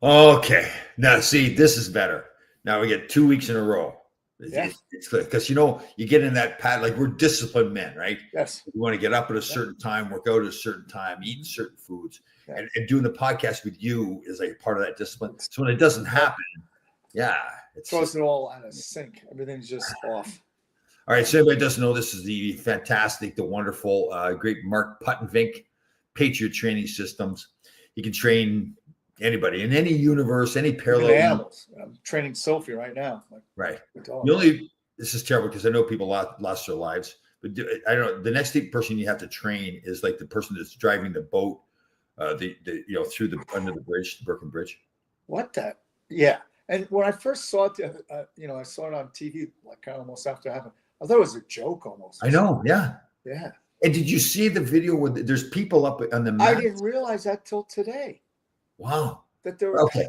Okay. Now, see, this is better. Now we get 2 weeks in a row. Yeah. It's good because you get in that pattern. Like we're disciplined men, right? Yes. We want to get up at a certain time, work out at a certain time, eating certain foods, Yeah. and doing the podcast with you is like part of that discipline. So when it doesn't happen, it throws it all out of sync. Everything's just off. All right. So everybody doesn't know this is the fantastic, the wonderful, great Mark Puttenvink, Patriot Training Systems. You can train anybody in any universe, any parallel. Even animals. I'm training Sophie right now. Right. This is terrible because I know people lost their lives, but I don't know. The next person you have to train is like the person that's driving the boat, through under the bridge, the Brooklyn Bridge. What that? Yeah. And when I first saw it, I saw it on TV, like kind of almost after it happened. I thought it was a joke almost. I know. Yeah. Yeah. And did you see the video where there's people up on the mast? I didn't realize that till today. Wow. That there were okay.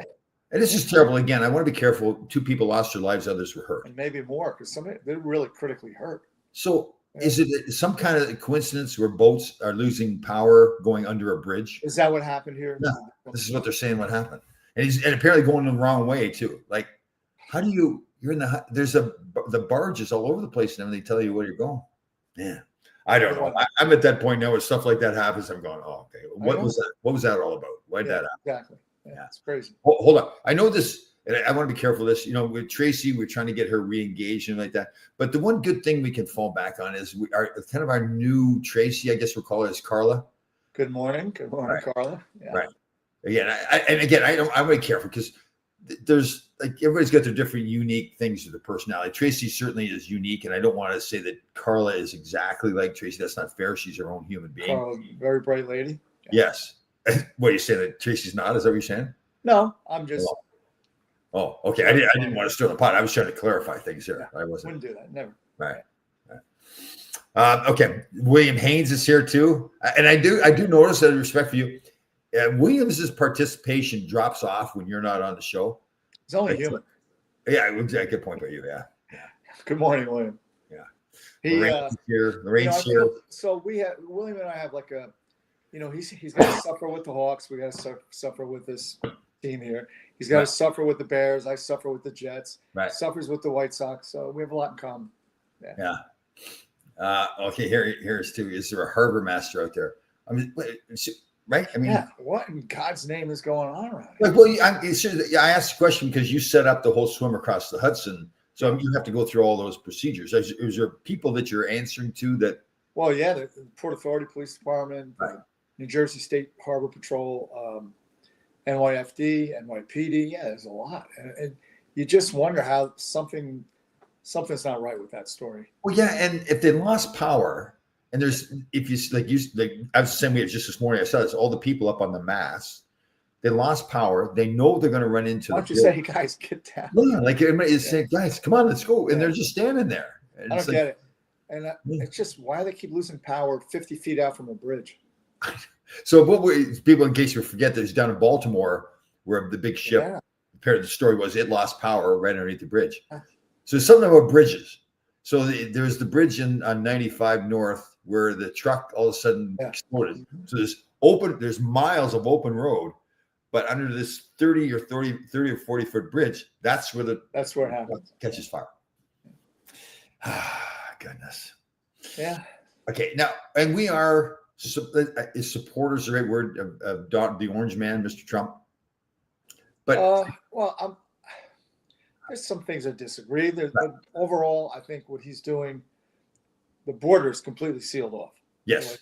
And this is terrible. Again, I want to be careful. 2 people lost their lives, others were hurt. And maybe more because they're really critically hurt. So is it some kind of coincidence where boats are losing power going under a bridge? Is that what happened here? No. This is what they're saying what happened. And apparently going the wrong way too. Like, how do you're in the barges all over the place and they tell you where you're going. Yeah. I don't know. I'm at that point now where stuff like that happens. I'm going, oh, okay. What was that? What was that all about? Why did that happen? Exactly. Yeah, it's crazy. Hold on. I know this, and I want to be careful of this. With Tracy, we're trying to get her re-engaged and like that. But the one good thing we can fall back on is our new Tracy, I guess we'll call her, is Carla. Good morning. Good morning, right. Carla. Yeah. Right. Again, I'm very careful because there's like everybody's got their different unique things to their personality. Tracy certainly is unique, and I don't want to say that Carla is exactly like Tracy. That's not fair. She's her own human being. Carla, very bright lady. Yeah. Yes. What are you saying that Tracy's not? Is that what you're saying? No, I'm just. Oh, okay. I didn't want to stir the pot. I was trying to clarify things here. Yeah, I wouldn't do that. Never. Right. Okay. William Haynes is here too, and I do notice that respect for you. Williams's participation drops off when you're not on the show. He's only human. Yeah, good point by you. Yeah. Good morning, William. Yeah. Lorraine's here. Lorraine's here. So William and I have like a. He's got to suffer with the Hawks. We got to suffer with this team here. He's got to suffer with the Bears. I suffer with the Jets. Right. Suffers with the White Sox. So we have a lot in common. Yeah. Okay. Here's two. Is there a harbor master out there? I mean, right? I mean, what in God's name is going on around here? Well, I asked the question because you set up the whole swim across the Hudson. So you have to go through all those procedures. Is there people that you're answering to that? Well, yeah, the Port Authority Police Department, right. New Jersey State Harbor Patrol, NYFD, NYPD. Yeah, there's a lot. And you just wonder how something's not right with that story. Well, yeah, and if they lost power, and I was the same way just this morning. I saw this, all the people up on the mast. They lost power. They know they're going to run into. Why don't you say, guys, get down? Yeah, like everybody is saying, guys, come on, let's go, and they're just standing there. And I don't get it. And it's just why they keep losing power 50 feet out from a bridge. So people, in case you forget, there's down in Baltimore where the big ship, the story was it lost power right underneath the bridge. So there's something about bridges. So there's the bridge on 95 North where the truck all of a sudden exploded. So there's miles of open road, but under this 30 or 40 foot bridge, that's where it happens. Catches fire. Goodness. Yeah. Okay. Now, and we are. Is supporters the right word of the Orange Man, Mr. Trump? But there's some things I disagree. But overall, I think what he's doing, the border is completely sealed off. Yes.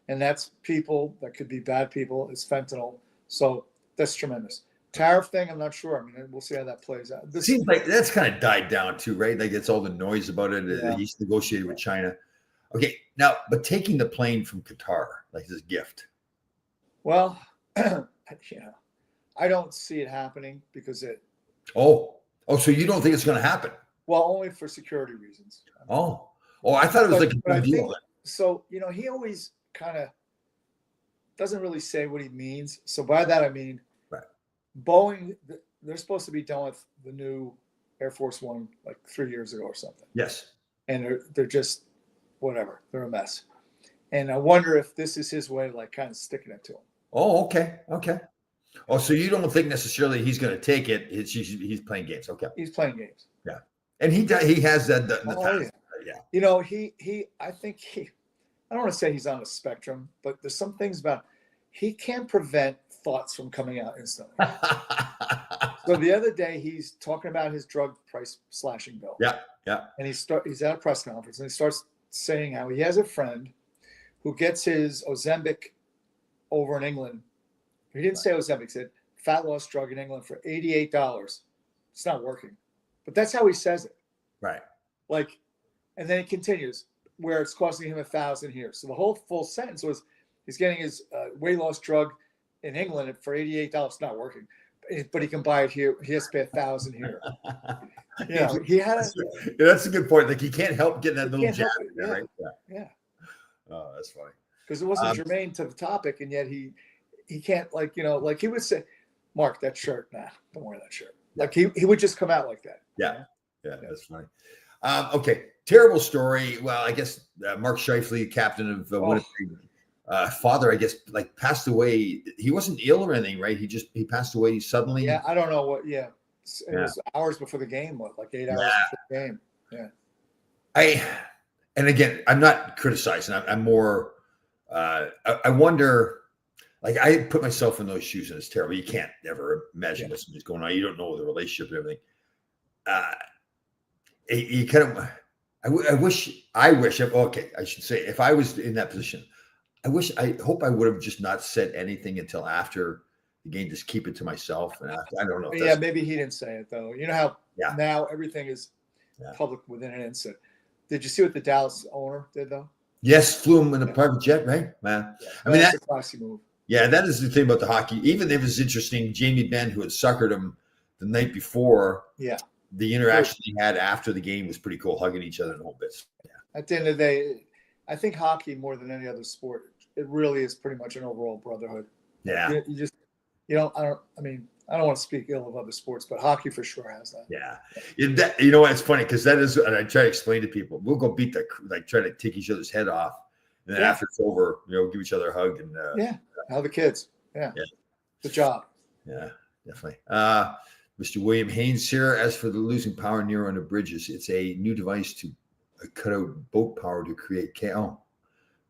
And that's people that could be bad people. It's fentanyl, so that's tremendous. Tariff thing, I'm not sure. I mean, we'll see how that plays out. It seems like that's kind of died down too, right? Like it's all the noise about it. Yeah. He's negotiated with China. Okay, now, but taking the plane from Qatar, like this gift. Well, I don't see it happening because it. Oh, so you don't think it's going to happen? Well, only for security reasons. Oh, I thought it was like a deal. So, he always kind of doesn't really say what he means. So by that, I mean, Boeing, they're supposed to be done with the new Air Force One like 3 years ago or something. Yes. And they're just. Whatever, they're a mess, and I wonder if this is his way of like kind of sticking it to him. Oh, okay. Oh, so you don't think necessarily he's going to take it? He's playing games. Okay. He's playing games. Yeah, and he has that. Yeah. You know, I think I don't want to say he's on the spectrum, but there's some things about he can't prevent thoughts from coming out instantly. So the other day he's talking about his drug price slashing bill. Yeah. And he's at a press conference and he starts saying how he has a friend who gets his Ozempic over in England. He didn't say Ozempic, he said fat loss drug in England for $88. It's not working. But that's how he says it. Right. Like, and then he continues where it's costing him $1,000 here. So the whole full sentence was he's getting his weight loss drug in England for $88. It's not working. But he can buy it here. He has to pay $1,000 here. He had that's a good point. Like he can't help getting that little jab, right? Yeah. Oh, that's funny. Because it wasn't germane to the topic, and yet he can't like he would say, Mark, that shirt, nah, don't wear that shirt. Like he would just come out like that. Yeah, that's funny. Okay, terrible story. Well, I guess Mark Scheifele, captain of Winnipeg, father, I guess, like passed away. He wasn't ill or anything, right? He passed away suddenly. Yeah, I don't know what. Yeah, it was hours before the game. Like 8 hours before the game. Yeah. And again, I'm not criticizing. I'm more. I wonder. Like I put myself in those shoes, and it's terrible. You can't ever imagine what's going on. You don't know the relationship and everything. You kind of. I wish. Okay, I should say, if I was in that position, I hope I would have just not said anything until after the game. Just keep it to myself. And I don't know. Yeah, maybe he didn't say it though. You know how now everything is public within an instant. Did you see what the Dallas owner did though? Yes, flew him in a private jet, right? Man, I mean that's a classy move. Yeah, that is the thing about the hockey. Even if it's interesting, Jamie Benn, who had suckered him the night before, the interaction he had after the game was pretty cool, hugging each other in whole bits. Yeah. At the end of the day, I think hockey more than any other sport, it really is pretty much an overall brotherhood. Yeah. I don't want to speak ill of other sports, but hockey for sure has that. Yeah. You know what? It's funny because that is, and I try to explain to people, we'll go beat try to take each other's head off. And then after it's over, give each other a hug. And how the kids. Yeah. Good job. Yeah, definitely. Mr. William Haynes here. As for the losing power near on the bridges, it's a new device to cut out boat power to create chaos.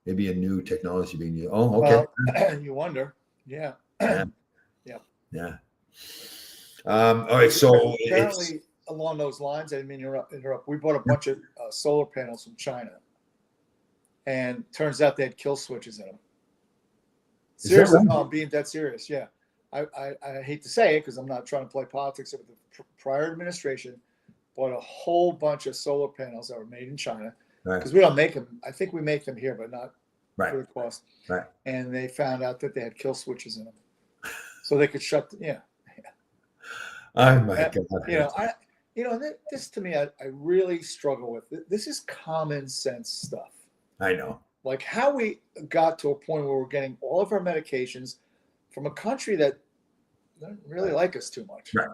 Maybe a new technology being used. Oh, okay. Well, you wonder. Yeah. Yeah. All right. So apparently, along those lines, I didn't mean to interrupt. We bought a bunch of solar panels from China, and turns out they had kill switches in them. Seriously, no, I'm being dead serious. Yeah, I hate to say it because I'm not trying to play politics. But the prior administration bought a whole bunch of solar panels that were made in China because we don't make them. I think we make them here, but not for the cost. Right. And they found out that they had kill switches in them, so they could shut. Oh my God. This to me, I really struggle with. This is common sense stuff. I know. Like how we got to a point where we're getting all of our medications from a country that doesn't really like us too much. Right.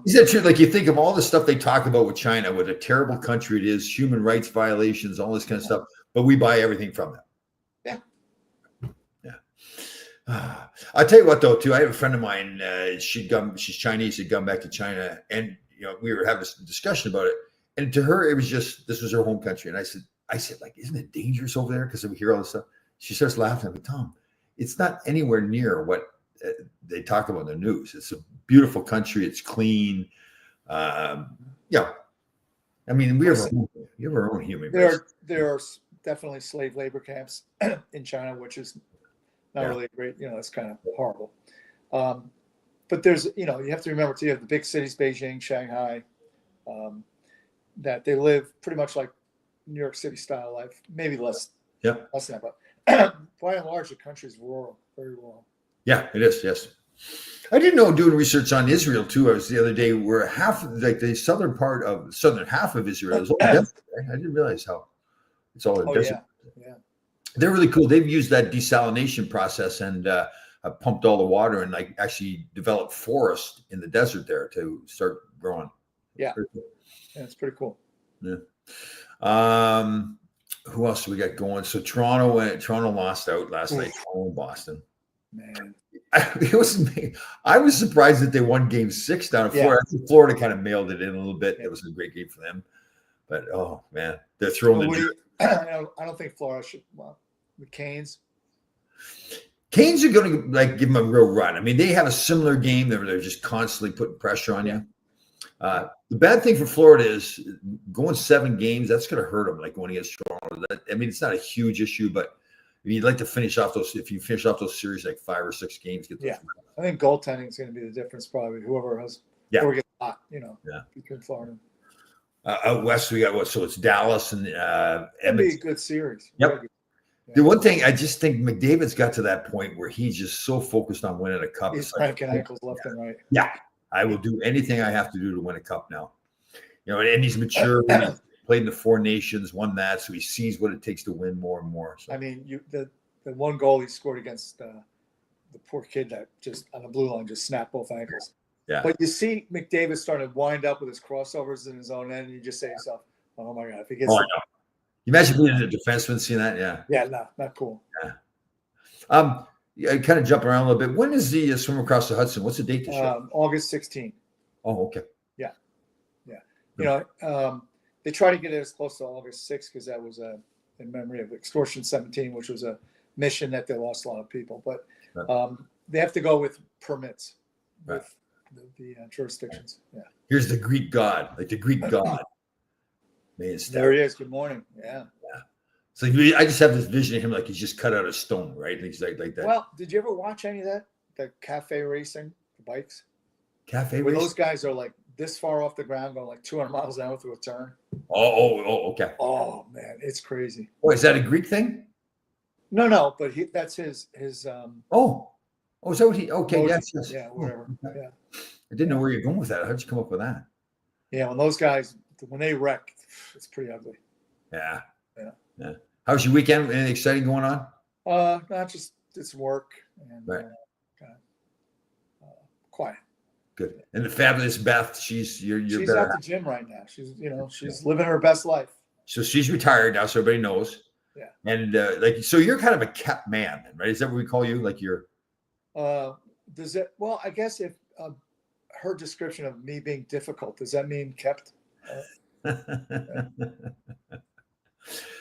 Is that true? Like you think of all the stuff they talk about with China, what a terrible country it is, human rights violations, all this kind of stuff, but we buy everything from them. Yeah. I'll tell you what though, too. I have a friend of mine, she's Chinese, had gone back to China, and we were having a discussion about it. And to her, it was just, this was her home country. And I said, like, isn't it dangerous over there? Because we hear all this stuff. She starts laughing at me. Tom, it's not anywhere near what they talk about in the news. It's a beautiful country. It's clean. I mean, we have our own human race. There are definitely slave labor camps in China, which is not really great. It's kind of horrible. But there's, you have to remember too, you have the big cities, Beijing, Shanghai, that they live pretty much like New York City style life, maybe less. Yeah. Less than that, but by and large, the country is rural, very rural. Yeah, it is. Yes. I didn't know, doing research on Israel too. I was the other day where the southern half of Israel is all desert. Right? I didn't realize how it's all a desert. Yeah. They're really cool. They've used that desalination process and pumped all the water and actually developed forest in the desert there to start growing. Yeah. It's pretty cool. Yeah. Who else do we got going? So Toronto lost out last night. Toronto and Boston. Man. I was surprised that they won Game 6 down in Florida. I think Florida kind of mailed it in a little bit. It was a great game for them. But, oh, man, they're throwing I don't think Florida should. Well, the Canes. Canes are going to give them a real run. I mean, they have a similar game. They're just constantly putting pressure on you. The bad thing for Florida is going 7 games. That's going to hurt them, like going against Toronto. It's not a huge issue, but you'd like to finish off those. If you finish off those series like 5 or 6 games, I think goaltending is going to be the difference. Probably whoever gets hot, between Florida. Out west, we got so it's Dallas and It'll be a good series. Yep. Yeah. The one thing I just think McDavid's got to that point where he's just so focused on winning a cup. He's cranking ankles left and right. Yeah, I will do anything I have to do to win a cup now. And he's mature. He's played in the 4 Nations, won that, so he sees what it takes to win more and more. So. I mean, the one goal he scored against the poor kid that just on the blue line just snapped both ankles. Yeah. But you see McDavid starting to wind up with his crossovers in his own end, and you just say to yourself, "Oh my God, if he gets." I know. You imagine being a defenseman seeing that? Yeah. Yeah, no, not cool. Yeah. I kind of jump around a little bit. When is the swim across the Hudson? What's the date this year? August 16th. Oh, okay. Yeah. They try to get it as close to August 6th because that was in memory of Extortion 17, which was a mission that they lost a lot of people. But they have to go with permits with the jurisdictions. Yeah. Here's the Greek god, like the Greek god. There he is. Good morning. Yeah. So I just have this vision of him like he's just cut out of stone, right? And he's like that. Well, did you ever watch any of that? The cafe racing, the bikes? Cafe where racing? Those guys are like this far off the ground going like 200 miles an hour through a turn. Oh, okay. Oh, man. It's crazy. Oh, is that a Greek thing? No, but that's his is that what he okay, yes. Yeah, whatever. Okay. Yeah. I didn't know where you're going with that. How'd you come up with that? Yeah, when those guys they wreck, it's pretty ugly. Yeah. How's your weekend? Anything exciting going on? Not just did some work and quiet. Good. And the fabulous Beth, she's she's at the gym right now. She's living her best life. So she's retired now, so everybody knows. Yeah. And so you're kind of a kept man, right? Is that what we call you? Like you're. Does it? Well, I guess if her description of me being difficult, does that mean kept?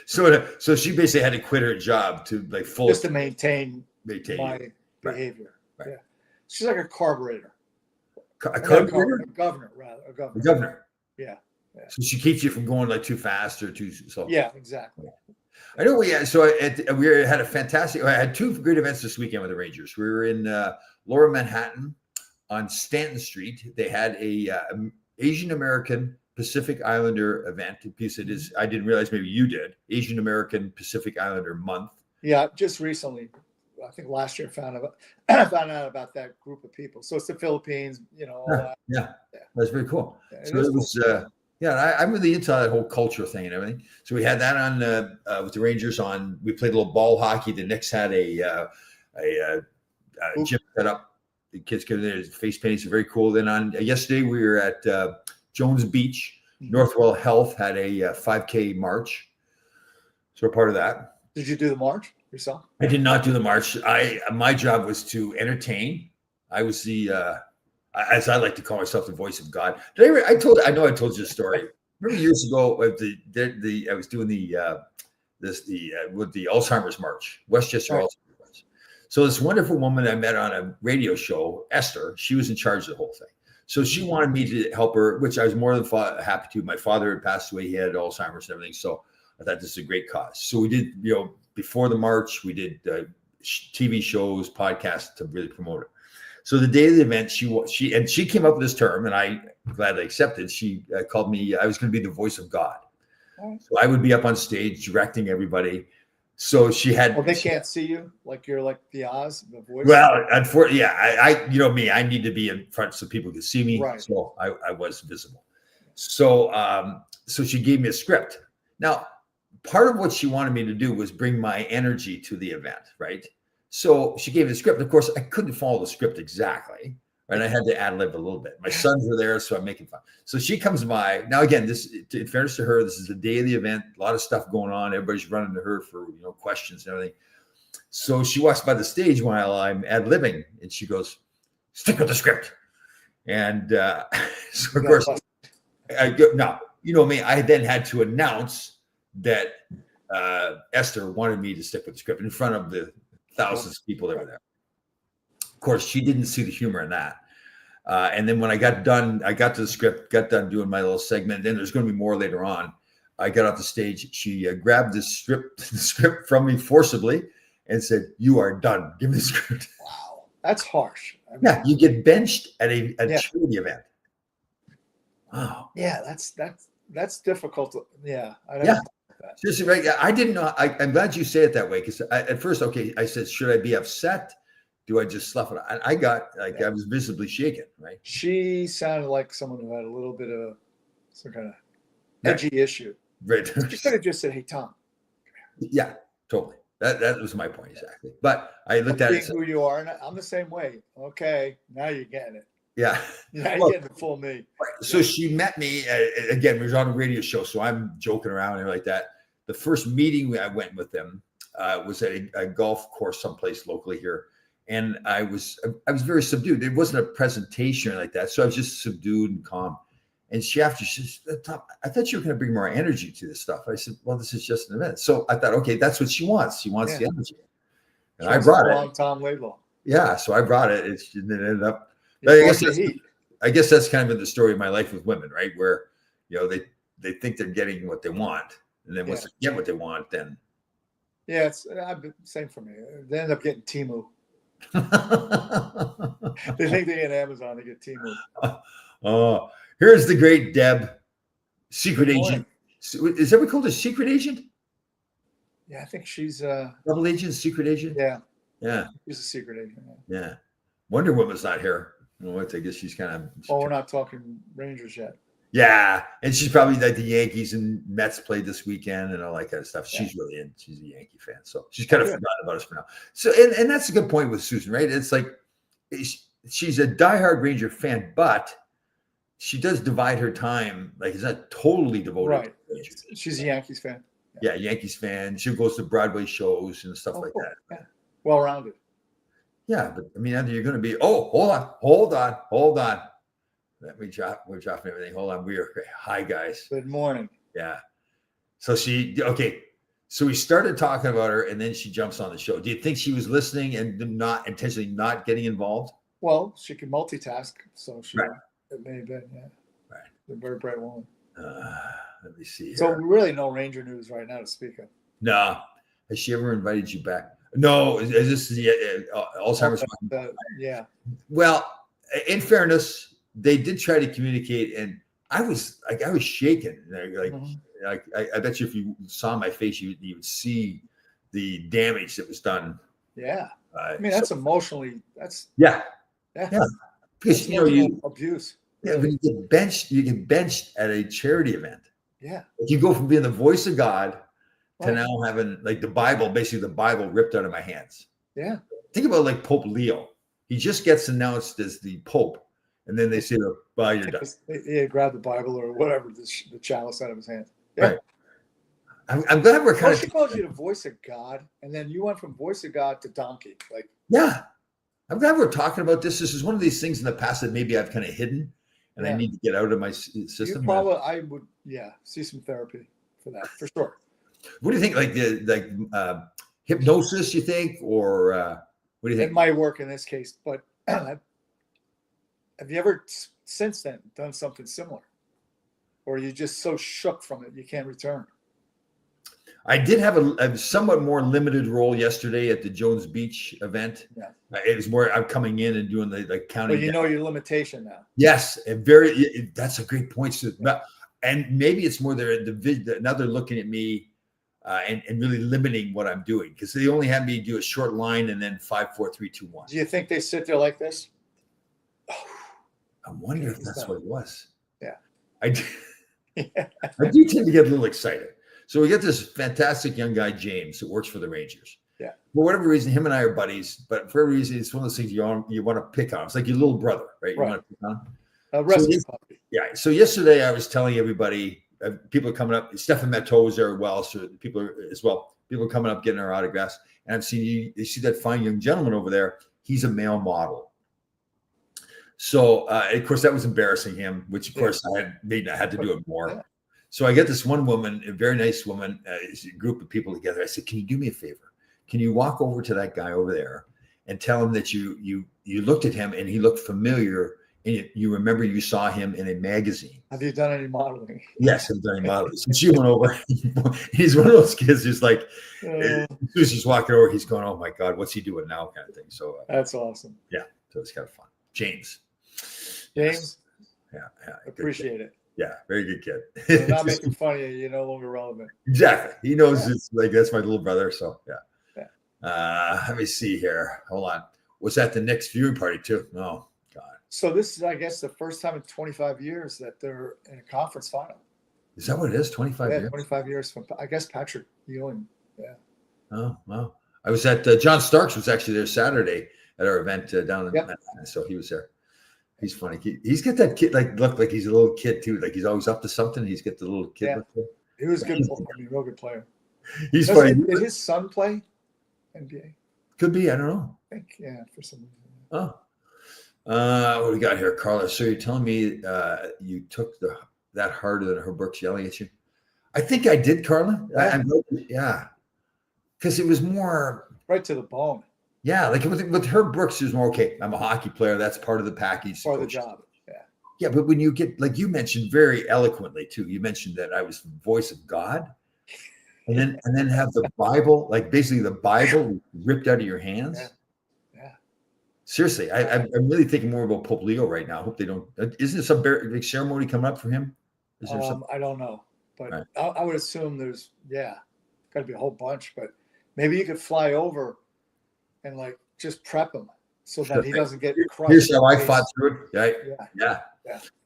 So she basically had to quit her job to just to maintain my behavior. Right. Yeah, she's like a carburetor. A governor. A governor. Yeah. So she keeps you from going too fast or too slow. Yeah, exactly. I know we had a fantastic. I had 2 great events this weekend with the Rangers. We were in Lower Manhattan on Stanton Street. They had a Asian American Pacific Islander event. Piece it is. I didn't realize maybe you did. Asian American Pacific Islander Month. Yeah, just recently, I think last year found out about that group of people. So it's the Philippines, all that. Yeah, that's very cool. Yeah, so it was. Cool. I'm really into that whole culture thing and everything. So we had that on with the Rangers on. We played a little ball hockey. The Knicks had a gym set up. The kids came there, face painting. So very cool. Then on yesterday we were at Jones Beach. Northwell Health had a 5K march. So we're part of that. Did you do the march yourself? I did not do the march. My job was to entertain. I was the as I like to call myself, the voice of God. I know I told you a story. Remember years ago, I was doing with the Alzheimer's March, Westchester Alzheimer's March. So this wonderful woman I met on a radio show, Esther, she was in charge of the whole thing. So she wanted me to help her, which I was more than happy to. My father had passed away; he had Alzheimer's and everything. So I thought this is a great cause. So we did, before the march, we did TV shows, podcasts to really promote it. So the day of the event, she came up with this term, and I gladly accepted. She called me. I was going to be the voice of God, so I would be up on stage directing everybody. So she had. Well, they can't see you like you're like the Oz, the voice. Well, unfortunately, I me. I need to be in front so people can see me. Right. So I was visible. So so she gave me a script. Now, part of what she wanted me to do was bring my energy to the event, right? So she gave me the script. Of course, I couldn't follow the script exactly, right? I had to ad-lib a little bit. My sons were there, so I'm making fun. So she comes by. Now, again, in fairness to her, this is the day of the event. A lot of stuff going on. Everybody's running to her for questions and everything. So she walks by the stage while I'm ad-libbing, and she goes, "Stick with the script." And so of course, I go, now, you know me, I then had to announce that Esther wanted me to stick with the script in front of the thousands of people that were there. Of course, she didn't see the humor in that. And then when I got done, I got to the script, got done doing my little segment. Then there's going to be more later on. I got off the stage. She grabbed the script from me forcibly and said, "You are done. Give me the script." Wow, that's harsh. I mean, yeah, you get benched at a charity event. Wow. Yeah, that's difficult. I don't know that. Seriously, right? I didn't know. I'm glad you say it that way, because at first, I said, should I be upset? Do I just slough it? I got I was visibly shaken. Right? She sounded like someone who had a little bit of some kind of edgy issue. Right. She could have just said, "Hey, Tom." Yeah, totally. That was my point exactly. But I looked at it. Who you are, and I'm the same way. Okay, now you're getting it. Yeah. Now you're getting the full me. So she met me again. We was on a radio show, so I'm joking around and like that. The first meeting I went with them was at a golf course someplace locally here, and I was very subdued. It wasn't a presentation like that, so I was just subdued and calm. And she said, "Tom, I thought you were going to bring more energy to this stuff." I said, "Well, this is just an event." So I thought, okay, that's what she wants. She wants the energy, and I brought it. Tom Laidlaw. Yeah, so I brought it. It ended up. But I guess that's kind of been the story of my life with women, right? Where they think they're getting what they want, and then once they get what they want, then it's same for me. They end up getting Temu. They think they get Amazon, they get Temu. Here's the great Deb, secret agent. Is that what we called a secret agent? Yeah, I think she's double agent, secret agent. Yeah, she's a secret agent. Yeah. Wonder Woman's not here. I guess she's kind of. We're not talking Rangers yet. Yeah, and she's probably like the Yankees and Mets played this weekend and all that kind of stuff. She's really in. She's a Yankee fan, so she's kind of forgotten about us for now. So, and that's a good point with Susan, right? It's like she's a diehard Ranger fan, but she does divide her time. Like, it's not totally devoted. Right. She's a Yankees fan. Yeah, Yankees fan. She goes to Broadway shows and stuff like that. Yeah. Well-rounded. Yeah, but I mean, either you're going to be, hold on. We're dropping everything. Hold on. We are great. Hi, guys. Good morning. Yeah. So so we started talking about her, and then she jumps on the show. Do you think she was listening and not intentionally not getting involved? Well, she can multitask, so it may have been, Right. A very bright woman. Let me see. So we really no Ranger news right now to speak of. No. Has she ever invited you back? No. Is this Alzheimer's? Yeah. Well, in fairness, they did try to communicate, and I was shaken. I bet you if you saw my face, you would see the damage that was done. Yeah. I mean, that's emotionally. That's yeah. Because abuse. Yeah, when you get benched at a charity event. Yeah. You go from being the voice of God to now having like the Bible ripped out of my hands. Yeah. Think about like Pope Leo. He just gets announced as the Pope, and then they say, "Well, you're done." He grabbed the Bible or whatever, the chalice out of his hand. Yeah. Right. I'm glad we're kind of. She called you the voice of God, and then you went from voice of God to donkey. I'm glad we're talking about this. This is one of these things in the past that maybe I've kind of hidden, and I need to get out of my system. I would, see some therapy for that, for sure. What do you think? Like hypnosis? You think, or what do you think? It might work in this case, but have you ever since then done something similar, or are you just so shook from it you can't return? I did have a somewhat more limited role yesterday at the Jones Beach event. Yeah. It was more I'm coming in and doing the counting. But you know your limitation now. Yes, that's a great point. And maybe it's more now they're looking at me and really limiting what I'm doing, because they only had me do a short line and then 5, 4, 3, 2, 1. Do you think they sit there like this? I wonder if that's what it was. Yeah. I do tend to get a little excited. So we get this fantastic young guy, James, who works for the Rangers. Yeah. For whatever reason, him and I are buddies, but for every reason, it's one of those things you want to pick on. It's like your little brother, right? You want to pick on him. A rescue puppy. Yeah. So yesterday I was telling everybody, people are coming up. Stefan Matteau was there as well. So people are coming up getting our autographs. and I'm seeing you see that fine young gentleman over there. He's a male model. So, of course, that was embarrassing him, which, of course, I had to do it more. Yeah. So I get this one woman, a very nice woman, a group of people together. I said, can you do me a favor? Can you walk over to that guy over there and tell him that you looked at him and he looked familiar, and you remember you saw him in a magazine. Have you done any modeling? Yes, I've done any modeling. So she went over. He's one of those kids who's like, as soon as he's walking over, he's going, oh my God, what's he doing now? Kind of thing. So that's awesome. Yeah. So it's kind of fun. James. Yes. Yeah. Appreciate it. Yeah, very good kid. They're not making fun of you. You're no longer relevant. Exactly. He knows it's like, that's my little brother. So yeah. Let me see here. Hold on. Was that the next viewing party too? No. God. So this is, I guess, the first time in 25 years that they're in a conference final. Is that what it is? 25 years? 25 years from, I guess, Patrick Ewing. Yeah. Oh, wow. I was at, John Starks was actually there Saturday at our event down in Manhattan. So he was there. He's funny. He's got that kid, look like he's a little kid too. Like he's always up to something. He's got the little kid. Yeah. He was a good player. I mean, real good player. He's funny. Did his son play NBA? Could be. I don't know. I think, for some reason. Oh. What do we got here, Carla? So you're telling me you took that harder than her Brooks yelling at you? I think I did, Carla. Yeah. Because it was more right to the bone. Yeah, like with Herb Brooks, is more okay. I'm a hockey player. That's part of the package. Part of the job. Yeah. Yeah, but when you get, like you mentioned very eloquently too, you mentioned that I was the voice of God, and then have the Bible, like basically the Bible ripped out of your hands. Yeah. Seriously, I'm really thinking more about Pope Leo right now. I hope they don't. Isn't there some big ceremony coming up for him? Is there something? I don't know, but right. I would assume there's got to be a whole bunch. But maybe you could fly over and like just prep him so that he doesn't get crushed. Here's how I fought through it. Yeah.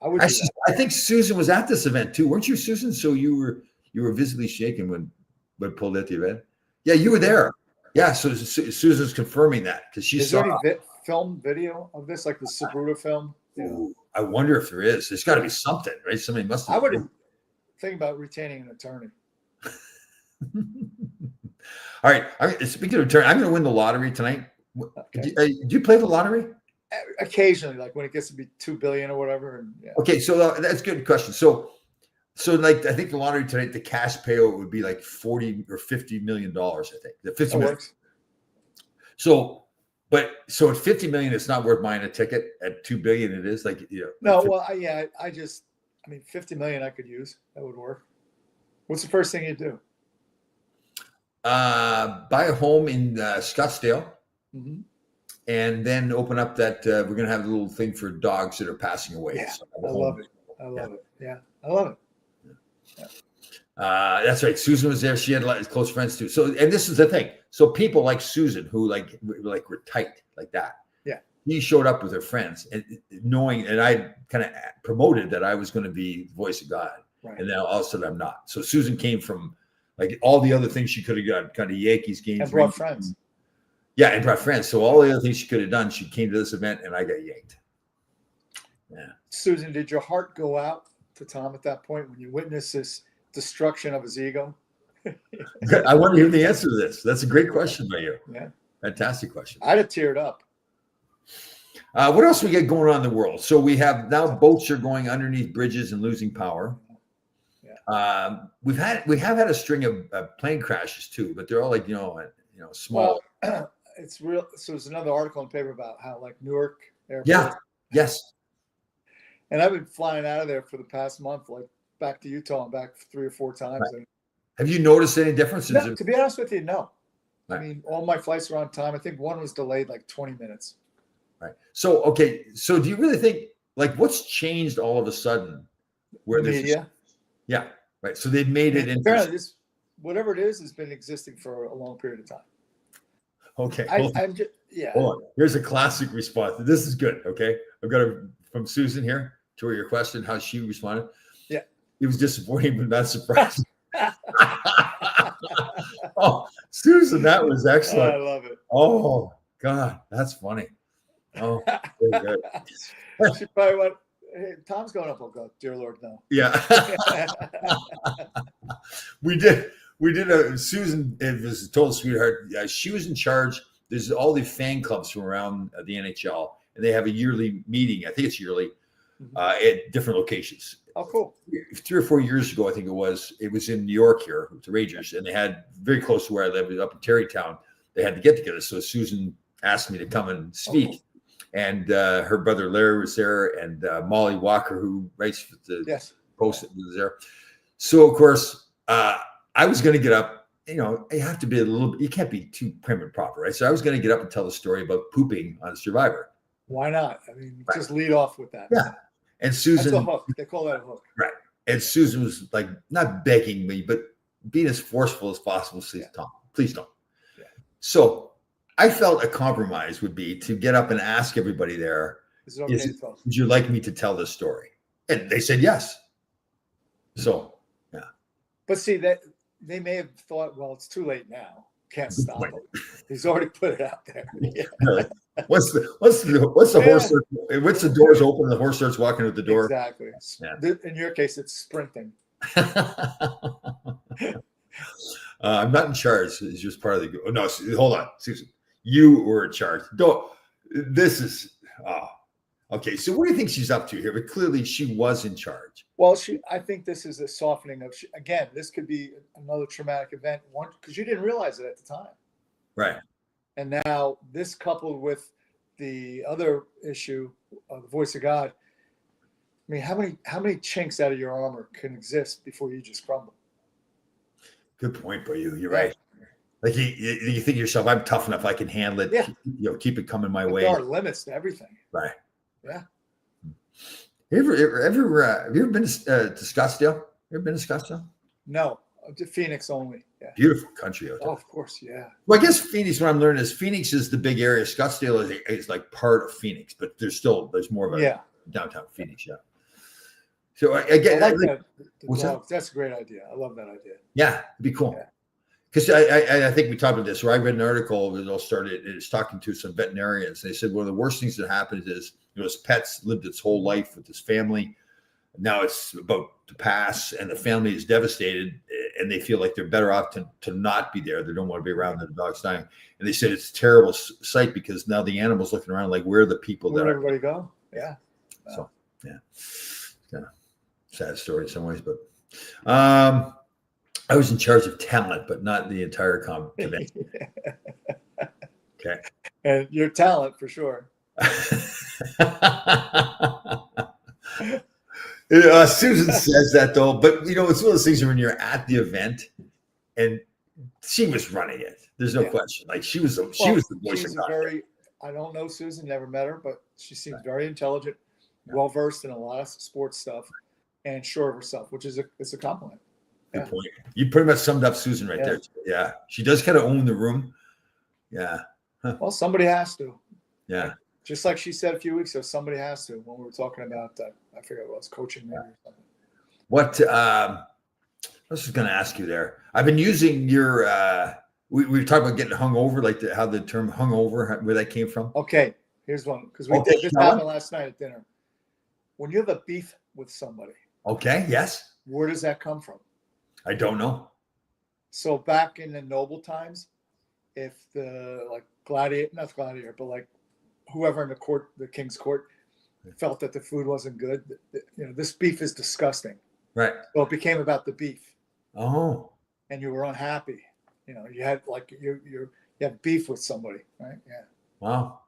I would. Actually, I think Susan was at this event too, weren't you, Susan? So you were visibly shaken when pulled at the event. Yeah, you were there. Yeah. So Susan's confirming that because she saw. Is there any film video of this, like the Sabruta film? Ooh, I wonder if there is. There's got to be something, right? Somebody must have. I would think about retaining an attorney. All right. Speaking of attorney, I'm going to win the lottery tonight. Okay. Do you play the lottery? Occasionally, like when it gets to be $2 billion or whatever. And, Okay, so that's a good question. So like I think the lottery tonight, the cash payout would be like $40 or $50 million. I think the 50 million. So at $50 million, it's not worth buying a ticket. At $2 billion, it is. Like No, well, I mean, $50 million I could use. That would work. What's the first thing you do? Buy a home in Scottsdale, and then open up that we're going to have a little thing for dogs that are passing away. Yeah, so I love it. I love it. Yeah, I love it. Yeah. That's right. Susan was there. She had a lot of close friends too. So, and this is the thing. So people like Susan, who like were tight like that. Yeah. He showed up with her friends, and knowing, and I kind of promoted that I was going to be the voice of God, right. And now all of a sudden I'm not. So Susan came from. Like all the other things she could have got, kind of Yankees games. And brought friends. Yeah, and brought friends. So all the other things she could have done, she came to this event and I got yanked. Yeah. Susan, did your heart go out to Tom at that point when you witnessed this destruction of his ego? I want to hear the answer to this. That's a great question by you. Yeah. Fantastic question. I'd have teared up. What else we got going on in the world? So we have now boats are going underneath bridges and losing power. We have had a string of plane crashes too, but they're all like small. Well, it's real. So there's another article in the paper about how like Newark Airport. Yeah. Yes. And I've been flying out of there for the past month, like back to Utah and back 3 or 4 times. Right. Have you noticed any differences? No, to be honest with you, no. Right. I mean, all my flights are on time. I think one was delayed like 20 minutes. Right. So okay. So do you really think like what's changed all of a sudden? Where the media. Yeah, right. So they've made it into whatever it is has been existing for a long period of time. Okay. I'm just Hold on. Here's a classic response. This is good. Okay. I've got from Susan here to your question, how she responded. Yeah. It was disappointing, but not surprising. Oh, Susan, that was excellent. I love it. Oh, God, that's funny. Oh, very good. She probably went, hey, Tom's going up. I'll go, dear Lord, no. Yeah. We did. we did Susan, it was a total sweetheart. She was in charge. There's all the fan clubs from around the NHL, and they have a yearly meeting. I think it's yearly at different locations. Oh, cool. 3 or 4 years ago, I think it was in New York here with the Rangers, and they had very close to where I live, up in Terrytown. They had to get together. So Susan asked me to come and speak. Oh. And her brother Larry was there, and Molly Walker, who writes for the Post, was there. So, of course, I was going to get up. You know, you have to be you can't be too prim and proper, right? So I was going to get up and tell the story about pooping on Survivor. Why not? I mean, just lead off with that. Yeah. And Susan. That's a hook. They call that a hook. Right. And Susan was like, not begging me, but being as forceful as possible. Please don't. Yeah. So I felt a compromise would be to get up and ask everybody there, would you like me to tell this story? And they said yes. So, yeah. But see, that they may have thought, well, it's too late now. Can't stop him. He's already put it out there. Yeah. Really? Once the horse starts, once the doors open, the horse starts walking out the door. Exactly. Yeah. In your case, it's sprinting. I'm not in charge. It's just part of the. Oh, no, hold on, Susan. You were in charge. Okay. So what do you think she's up to here? But clearly, she was in charge. Well, I think this is a softening of. Again, this could be another traumatic event. One, because you didn't realize it at the time. Right. And now this coupled with the other issue of the voice of God. I mean, how many chinks out of your armor can exist before you just crumble? Good point, but you're right. Like you think to yourself, I'm tough enough, I can handle it. Yeah. Keep it coming my way. There are limits to everything. Right. Yeah. Have you ever been to Scottsdale? You ever been to Scottsdale? No, to Phoenix only. Yeah. Beautiful country out there. Oh, of course, yeah. Well, I guess Phoenix. What I'm learning is Phoenix is the big area. Scottsdale is like part of Phoenix, but there's more of a downtown Phoenix. Yeah. So I get that. That's a great idea. I love that idea. Yeah, it'd be cool. Because I think we talked about this. Where I read an article that all started. It's talking to some veterinarians. They said one of the worst things that happens is his pets lived its whole life with his family. Now it's about to pass, and the family is devastated, and they feel like they're better off to not be there. They don't want to be around the dog's dying. And they said it's a terrible sight because now the animal's looking around like, where are the people that everybody go? Yeah. So, yeah. Kind of sad story in some ways, but I was in charge of talent, but not the entire convention. Okay. And your talent for sure. Susan says that though, but it's one of those things when you're at the event, and she was running it. There's no question. Like she was the voice of God. I don't know Susan, never met her, but she seems very intelligent, well versed in a lot of sports stuff, and sure of herself, which is a compliment. Good point. You pretty much summed up Susan right there. Yeah, she does kind of own the room. Yeah. Huh. Well, somebody has to. Yeah. Just like she said a few weeks ago, somebody has to. When we were talking about, I forget what it was, coaching maybe or something. What I was just going to ask you there. I've been using your. We talked about getting hungover, like how the term hungover, where that came from. Okay, here's one because this happened last night at dinner. When you have a beef with somebody. Okay. Yes. Where does that come from? I don't know. So back in the noble times, if the not gladiator, but like whoever in the court, the king's court, felt that the food wasn't good, this beef is disgusting. Right. So it became about the beef. Oh. And you were unhappy. You had you have beef with somebody, right? Yeah. Wow.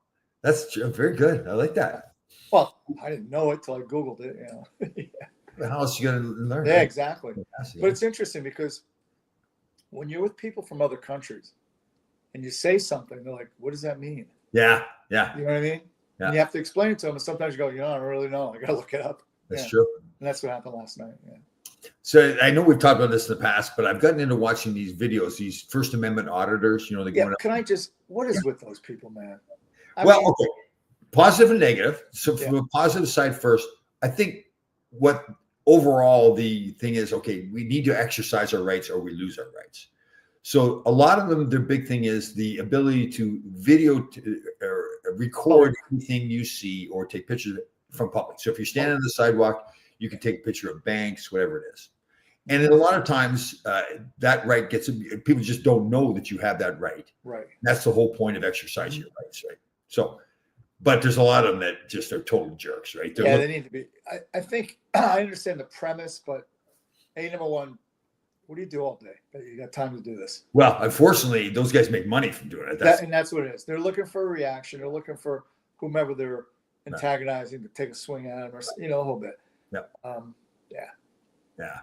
That's very good. I like that. Well, I didn't know it till I Googled it, Yeah. How else are you going to learn? Yeah, exactly. But it's interesting because when you're with people from other countries and you say something, they're like, what does that mean? Yeah. Yeah. You know what I mean? Yeah. And you have to explain it to them. And sometimes you go, I don't really know. I got to look it up. That's true. And that's what happened last night. Yeah. So I know we've talked about this in the past, but I've gotten into watching these videos, these First Amendment auditors, they go. What is with those people, man? Okay. Positive and negative. So from a positive side first, I think what overall the thing is, okay, we need to exercise our rights or we lose our rights. So a lot of them, their big thing is the ability to video or record anything you see or take pictures from public. So if you're standing on the sidewalk, you can take a picture of banks, whatever it is. And then a lot of times that right gets, people just don't know that you have that right. Right. That's the whole point of exercising your rights, right? So, but there's a lot of them that just are total jerks, right? They need to be. I think I understand the premise, but hey, number one, what do you do all day that you got time to do this? Well, unfortunately, those guys make money from doing it. And that's what it is. They're looking for a reaction. They're looking for whomever they're antagonizing to take a swing at them, or a whole bit. Yeah. Yeah.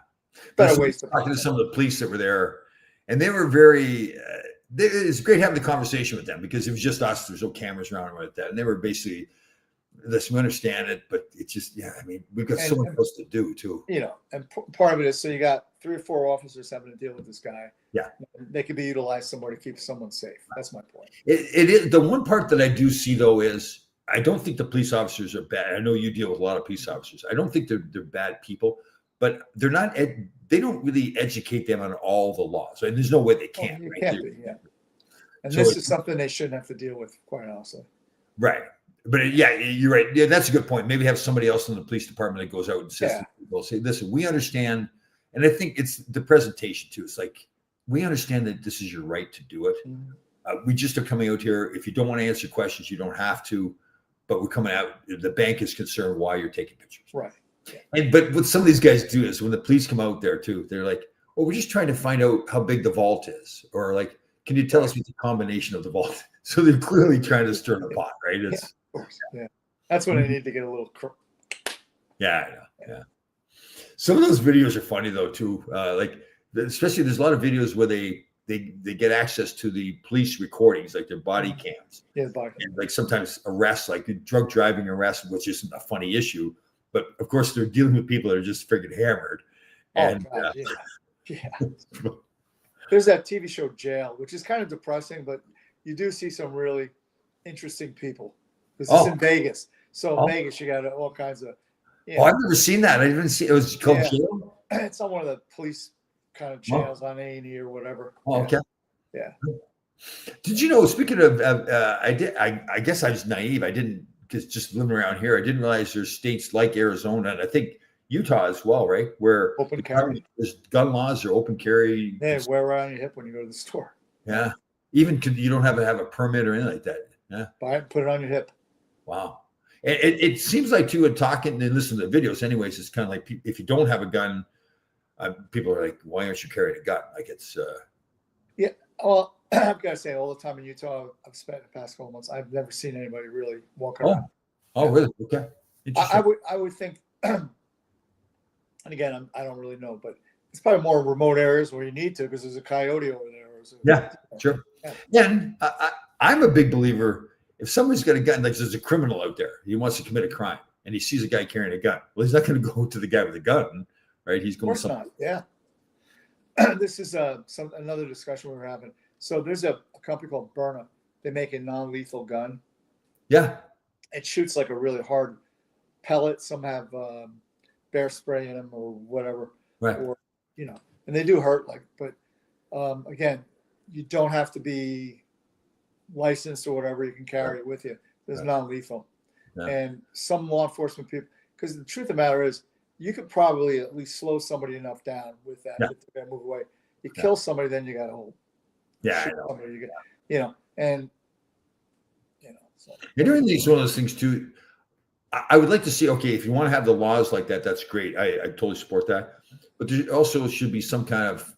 Better ways to talking to some of the police that were there, and they were very. It's great having the conversation with them because it was just us. There's no cameras around like that, and they were basically. Listen, we understand it, but it's just I mean, we've got so much else to do too. And part of it is so you got 3 or 4 officers having to deal with this guy. Yeah, they could be utilized somewhere to keep someone safe. That's my point. It is the one part that I do see though is I don't think the police officers are bad. I know you deal with a lot of police officers. I don't think they're bad people, but they're not. They don't really educate them on all the laws. And there's no way they can. You can't be, yeah. And so this is something they shouldn't have to deal with, quite honestly. Right. But yeah, you're right. Yeah, that's a good point. Maybe have somebody else in the police department that goes out and says to people, say, listen, we understand. And I think it's the presentation too. It's like, we understand that this is your right to do it. We just are coming out here. If you don't want to answer questions, you don't have to, but we're coming out. The bank is concerned why you're taking pictures. Right. Yeah. But what some of these guys do is when the police come out there too, they're like, well, we're just trying to find out how big the vault is. Or like, can you tell us what the combination of the vault? So they're clearly trying to stir the pot, right? It's, yeah. That's when I need to get a little. Yeah. Some of those videos are funny though too. Like especially there's a lot of videos where they get access to the police recordings, like their body cams. Yeah, body cams. And like sometimes arrests, like drug driving arrests, which isn't a funny issue, but of course they're dealing with people that are just freaking hammered. And God, yeah. There's that TV show Jail, which is kind of depressing, but you do see some really interesting people. This is in Vegas. So Vegas, you got all kinds of. I've never seen that. I didn't see it. Was called Jail. It's on one of the police kind of channels on A&E or whatever. Okay. Yeah. Did you know? Speaking of, I guess I was naive. I didn't just living around here. I didn't realize there's states like Arizona and I think Utah as well, right? Where open carry. There's gun laws or open carry. Yeah, wear around your hip when you go to the store. Yeah. Even you don't have to have a permit or anything like that. Yeah. Buy it, put it on your hip. Wow. It seems like too, and talking and listening to the videos anyways, it's kind of like if you don't have a gun, people are like, why aren't you carrying a gun? Like it's yeah. Well, I've got to say, all the time in Utah I've spent the past couple months, I've never seen anybody really walk around. Oh, really? Okay. I would think, and again, I don't really know, but it's probably more remote areas where you need to because there's a coyote over there. Sure. Yeah, and I'm a big believer. If somebody's got a gun, like there's a criminal out there, he wants to commit a crime, and he sees a guy carrying a gun. Well, he's not going to go to the guy with a gun, right? He's going. Of course not. Yeah. This is another discussion we were having. So there's a company called Byrna. They make a non-lethal gun. Yeah. It shoots like a really hard pellet. Some have bear spray in them or whatever. Right. Or and they do hurt. But again, you don't have to be licensed or whatever. You can carry it with you. There's non-lethal. Yeah. And some law enforcement people, because the truth of the matter is, you could probably at least slow somebody enough down with that. Yeah. If they move away. You kill somebody, then you got to hold. Yeah, somebody, and so. And doing these one of those things too. I would like to see. Okay, if you want to have the laws like that, that's great. I totally support that. But there also should be some kind of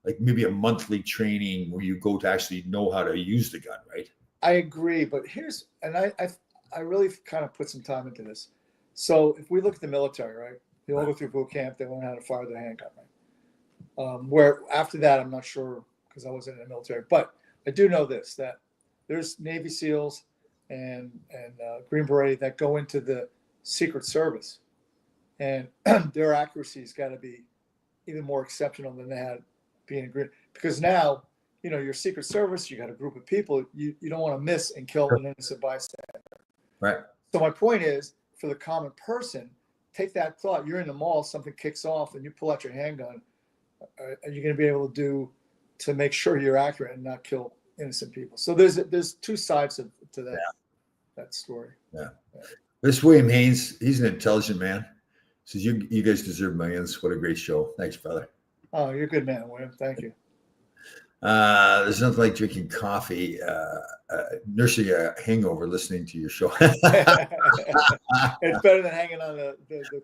like maybe a monthly training where you go to actually know how to use the gun, right? I agree, but I really kind of put some time into this. So if we look at the military, right? They all go through boot camp. They learn how to fire their handgun, right? Where after that, I'm not sure because I wasn't in the military, but I do know this, that there's Navy SEALs and Green Beret that go into the Secret Service, and their accuracy's got to be even more exceptional than they had being a Green, because now, your Secret Service, you got a group of people, you don't want to miss and kill an innocent bystander. Right. So my point is, for the common person, take that thought. You're in the mall, something kicks off, and you pull out your handgun. Are you going to be able to make sure you're accurate and not kill innocent people? So there's two sides to that that story. Yeah. This William Haynes, he's an intelligent man. Says you guys deserve millions. What a great show. Thanks, brother. Oh, you're a good man, William. Thank you. There's nothing like drinking coffee, nursing a hangover, listening to your show. It's better than hanging on the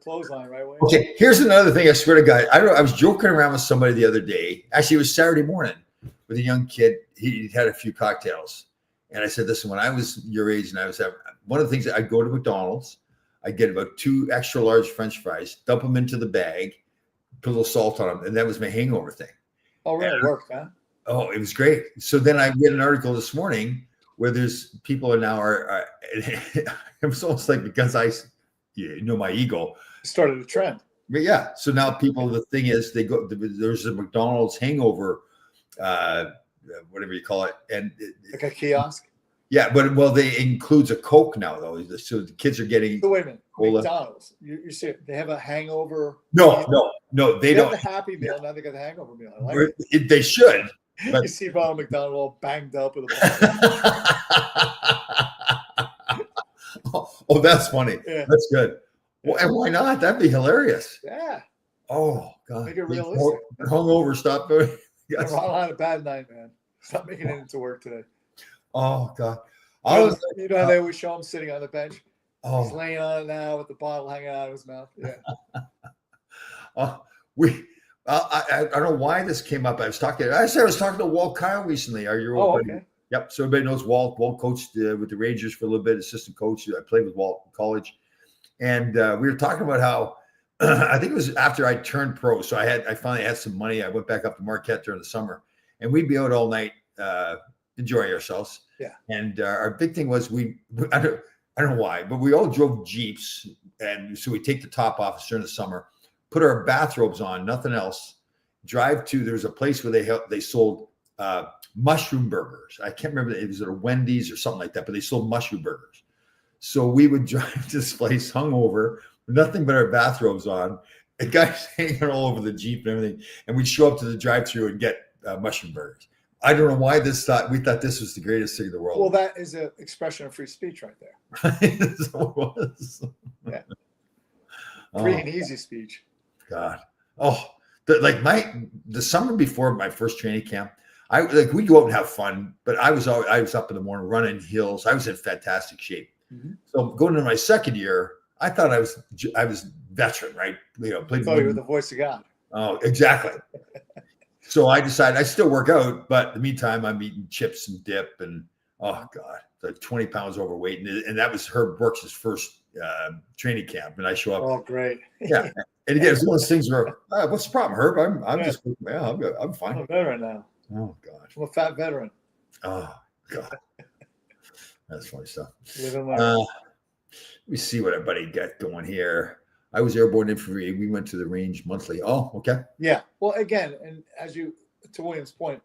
clothesline, right, William? Okay, here's another thing. I swear to God, I was joking around with somebody the other day. Actually, it was Saturday morning with a young kid. He had a few cocktails, and I said, "Listen, when I was your age, and I was having, one of the things I'd go to McDonald's, I'd get about 2 extra large French fries, dump them into the bag, put a little salt on them, and that was my hangover thing." Oh, really? It worked, huh? Oh, it was great. So then I read an article this morning where there's people are now it was almost like because my ego started a trend. But yeah, so now people, the thing is, they go. There's a McDonald's hangover, whatever you call it, and like a kiosk. Yeah, but they includes a Coke now though, so the kids are getting. So wait a minute, cola. McDonald's. You see, they have a hangover. No, they don't. Have the Happy Meal, now they got the hangover meal. I like it. They should. But... You see Ronald McDonald all banged up with a oh, that's funny. Yeah. That's good. Well, and why not? That'd be hilarious. Yeah. Oh God. Make it realistic. Hungover, stop doing. Yes. Ronald had a bad night, man. Stop making it into work today. Oh God. You know how they always show him sitting on the bench? Oh. He's laying on it now with the bottle hanging out of his mouth. Yeah. I don't know why this came up. I was talking to Walt Kyle recently. Are you? Oh, okay. Yep. So everybody knows Walt. Walt coached with the Rangers for a little bit, assistant coach. I played with Walt in college, and we were talking about how I think it was after I turned pro. So I finally had some money. I went back up to Marquette during the summer, and we'd be out all night enjoying ourselves. Yeah. And our big thing was I don't know why, but we all drove Jeeps, and so we take the top off during the summer, put our bathrobes on, nothing else. Drive to there was a place where they sold mushroom burgers. I can't remember, it was at a Wendy's or something like that, but they sold mushroom burgers. So we would drive to this place hungover, nothing but our bathrobes on, and guys hanging all over the Jeep and everything, and we'd show up to the drive-through and get mushroom burgers. I don't know why we thought this was the greatest thing in the world. Well, that is an expression of free speech right there. So it was. Yeah. Free and easy speech. God. Oh, the summer before my first training camp, we go out and have fun, but I was up in the morning running hills. I was in fantastic shape. Mm-hmm. So going into my second year, I thought I was veteran, right? Played. You were the voice of God. Oh, exactly. So I decided I still work out, but in the meantime, I'm eating chips and dip, and oh God, like 20 pounds overweight, and that was Herb Brooks' first training camp, and I show up. Oh, great. Yeah, and again, it's one of those things where what's the problem, Herb? I'm just I'm fine. I'm a veteran now. Oh God, I'm a fat veteran. Oh God, that's funny stuff. Let me see what our buddy got going here. I was airborne infantry. We went to the range monthly. Oh, okay. Yeah. Well, again, and to William's point,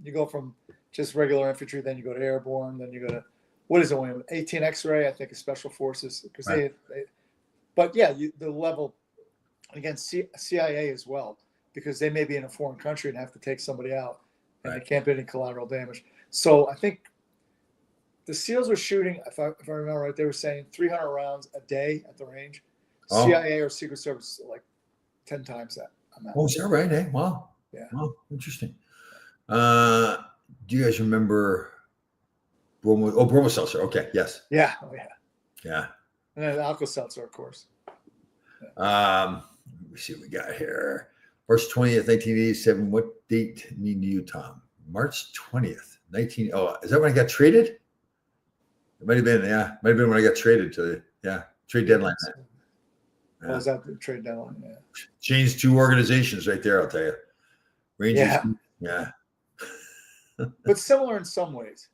you go from just regular infantry, then you go to airborne, then you go to, what is it, William? 18 X-ray, I think, is special forces. Because right. But yeah, the level, again, CIA as well, because they may be in a foreign country and have to take somebody out, and right. There can't be any collateral damage. So I think the SEALs were shooting, if I remember right, they were saying 300 rounds a day at the range. CIA or Secret Service like 10 times that amount. Oh, is that right? Eh? Wow. Yeah. Wow. Interesting. Do you guys remember Bromo Seltzer? Okay. Yes. Yeah. Oh, yeah. Yeah. And then Alka-Seltzer, of course. Yeah. Let me see what we got here. March 20th, 1987. What date mean to you, Tom? March 20th, 19. Oh, is that when I got traded? It might have been. Yeah. Might have been when I got traded to trade deadline. Yeah. What was that the trade deadline? Yeah. Changed 2 organizations right there, I'll tell you. Rangers. Yeah. But similar in some ways.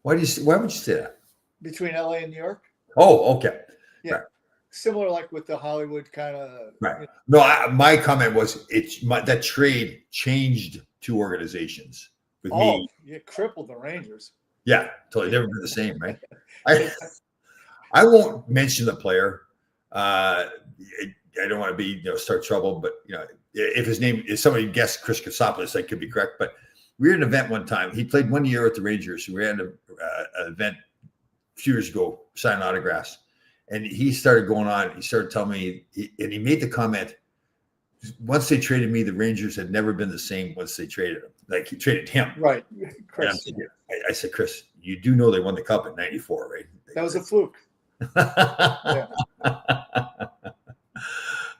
Why would you say that? Between LA and New York? Oh, okay. Yeah. Right. Similar like with the Hollywood kind of. Right. No, my comment was that trade changed 2 organizations with me. You crippled the Rangers. Yeah, totally. Never been the same, right? I won't mention the player. I don't want to start trouble, but if his name is somebody guessed Chris Katsopoulos, that could be correct. But we were at an event one time. He played 1 year at the Rangers. We ran an event a few years ago, signing autographs, and he started going on. He started telling me, and he made the comment, once they traded me, the Rangers had never been the same once they traded him. Like he traded him. Right. Chris. I said, Chris, you do know they won the cup in '94, right? That was a fluke. Yeah.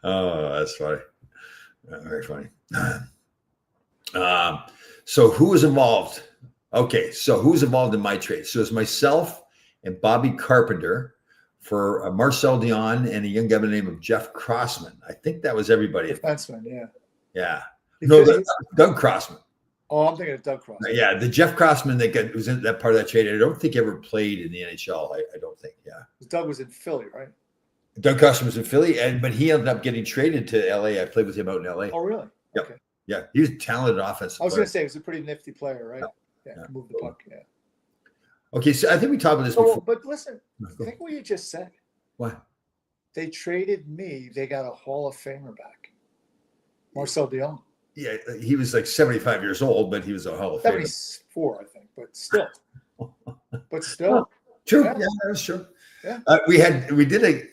Oh, that's funny. Very funny. So who was involved? Okay, so who's involved in my trade? So it's myself and Bobby Carpenter for Marcel Dion and a young guy by the name of Jeff Crossman. I think that was everybody. Defenseman, yeah. Yeah. No, Doug Crossman. Oh, I'm thinking of Doug Crossman. Yeah, the Jeff Crossman that was in that part of that trade. I don't think ever played in the NHL. I don't think. Yeah. Doug was in Philly, right? Doug Crossman was in Philly, but he ended up getting traded to LA. I played with him out in LA. Oh, really? Yep. Okay. Yeah, he was a talented offensive I was player. going to say he was a pretty nifty player, right? Yeah, Yeah. move the puck. Yeah. Okay, so I think we talked about this before. But listen, think what you just said. What? They traded me. They got a Hall of Famer back, Marcel Dion. Yeah, he was like 75 years old, but he was a Hall of Famer. 74, I think, but still. True. Yeah. Yeah, that's true. Yeah. We did a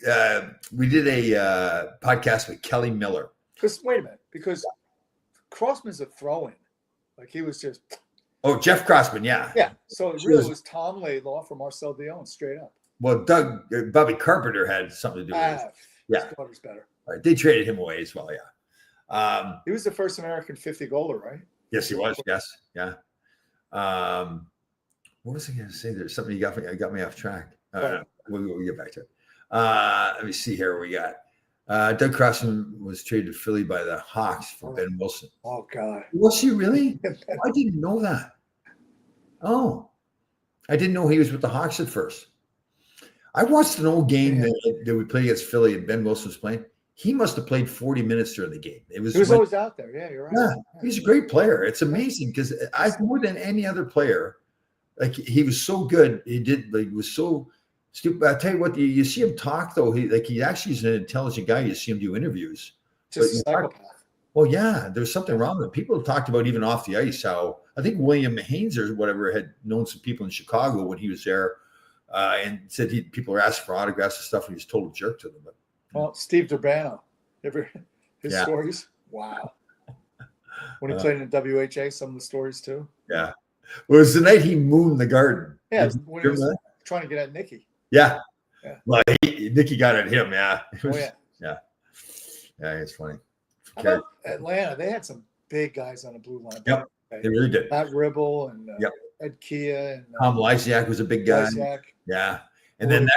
podcast with Kelly Miller. Because wait a minute, because Crossman's a throw-in, like he was just. Oh, Jeff Crossman, yeah. Yeah. So it really was Tom Laidlaw for Marcel Dion, straight up. Well, Bobby Carpenter had something to do with it. Yeah. His daughter's better. Right. They traded him away as well, yeah. He was the first American 50-goaler, right? Yes, he was. Yes, yeah. What was I going to say? There's something you got me off track. We'll get back to it. Let me see here. What we got. Doug Crossman was traded to Philly by the Hawks for Ben Wilson. Oh God! Was he really? I didn't know that. Oh, I didn't know he was with the Hawks at first. I watched an old game that we played against Philly and Ben Wilson was playing. He must have played 40 minutes during the game. He was always out there. Yeah, you're right. Yeah, he's a great player. It's amazing because more than any other player, like he was so good. He was so stupid. I tell you what, you see him talk though. He actually is an intelligent guy. You see him do interviews. Just a psychopath. Well, yeah, there's something wrong with him. People have talked about even off the ice how I think William Haynes or whatever had known some people in Chicago when he was there, and said people were asking for autographs and stuff, and he was total jerk to them. But well, Steve Durbano, his stories. Wow. When he played in the WHA, some of the stories too. Yeah. Well, it was the night he mooned the Garden. Yeah, when he was trying to get at Nikki. Yeah. Well, Nikki got at him. Yeah. Yeah. Yeah, it's funny. How about Atlanta? They had some big guys on the blue line. Yep. They really did. Matt Ribble and Ed Kia and Tom Lysiak was a big guy. Lysiak. Yeah. And then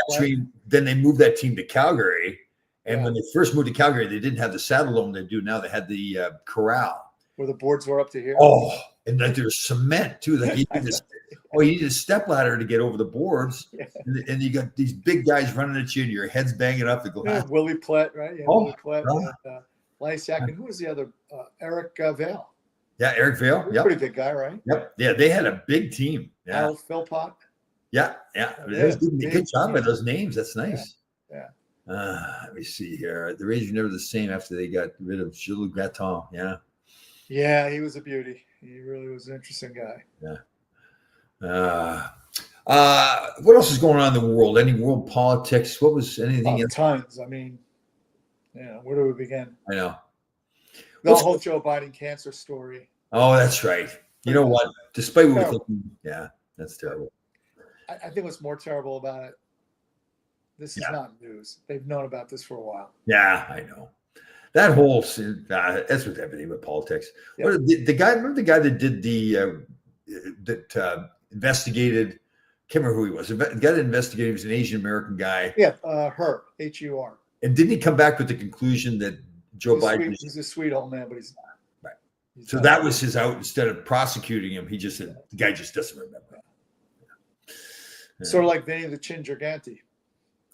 then they moved that team to Calgary. And when they first moved to Calgary, they didn't have the Saddle Dome they do now. They had the corral. Where the boards were up to here. Oh, and like there was cement too. Like you need a step ladder to get over the boards. Yeah. And you got these big guys running at you and your head's banging up the glass. Yeah, Willie Plett, right? Yeah, Willie Plett. And, Lysiak. And who was the other? Eric Vale. Yeah, Eric Vale. Yeah. Pretty big guy, right? Yep. Yeah, they had a big team. Yeah. Al Philpott. Yeah. Good job by those names. That's nice. Yeah. Let me see here. The Rangers were never the same after they got rid of Gilles Gratton. Yeah. Yeah, he was a beauty. He really was an interesting guy. Yeah. What else is going on in the world? Any world politics? What was anything? Tons. I mean, where do we begin? I know. The whole Joe Biden cancer story. Oh, that's right. You know what? Despite what we're thinking, that's terrible. I think what's more terrible about it, this is not news. They've known about this for a while. Yeah, I know. That whole that's with everything with politics. Yep. Remember the guy that did that investigated? Can't remember who he was. The guy that investigated, he was an Asian American guy. Yeah, Hur, H-U-R. And didn't he come back with the conclusion that Joe Biden? He's a sweet old man, but he's not. Right. So that was his out. Instead of prosecuting him, he just said the guy just doesn't remember. Yeah. Sort of like Vinny the Chin Gigante.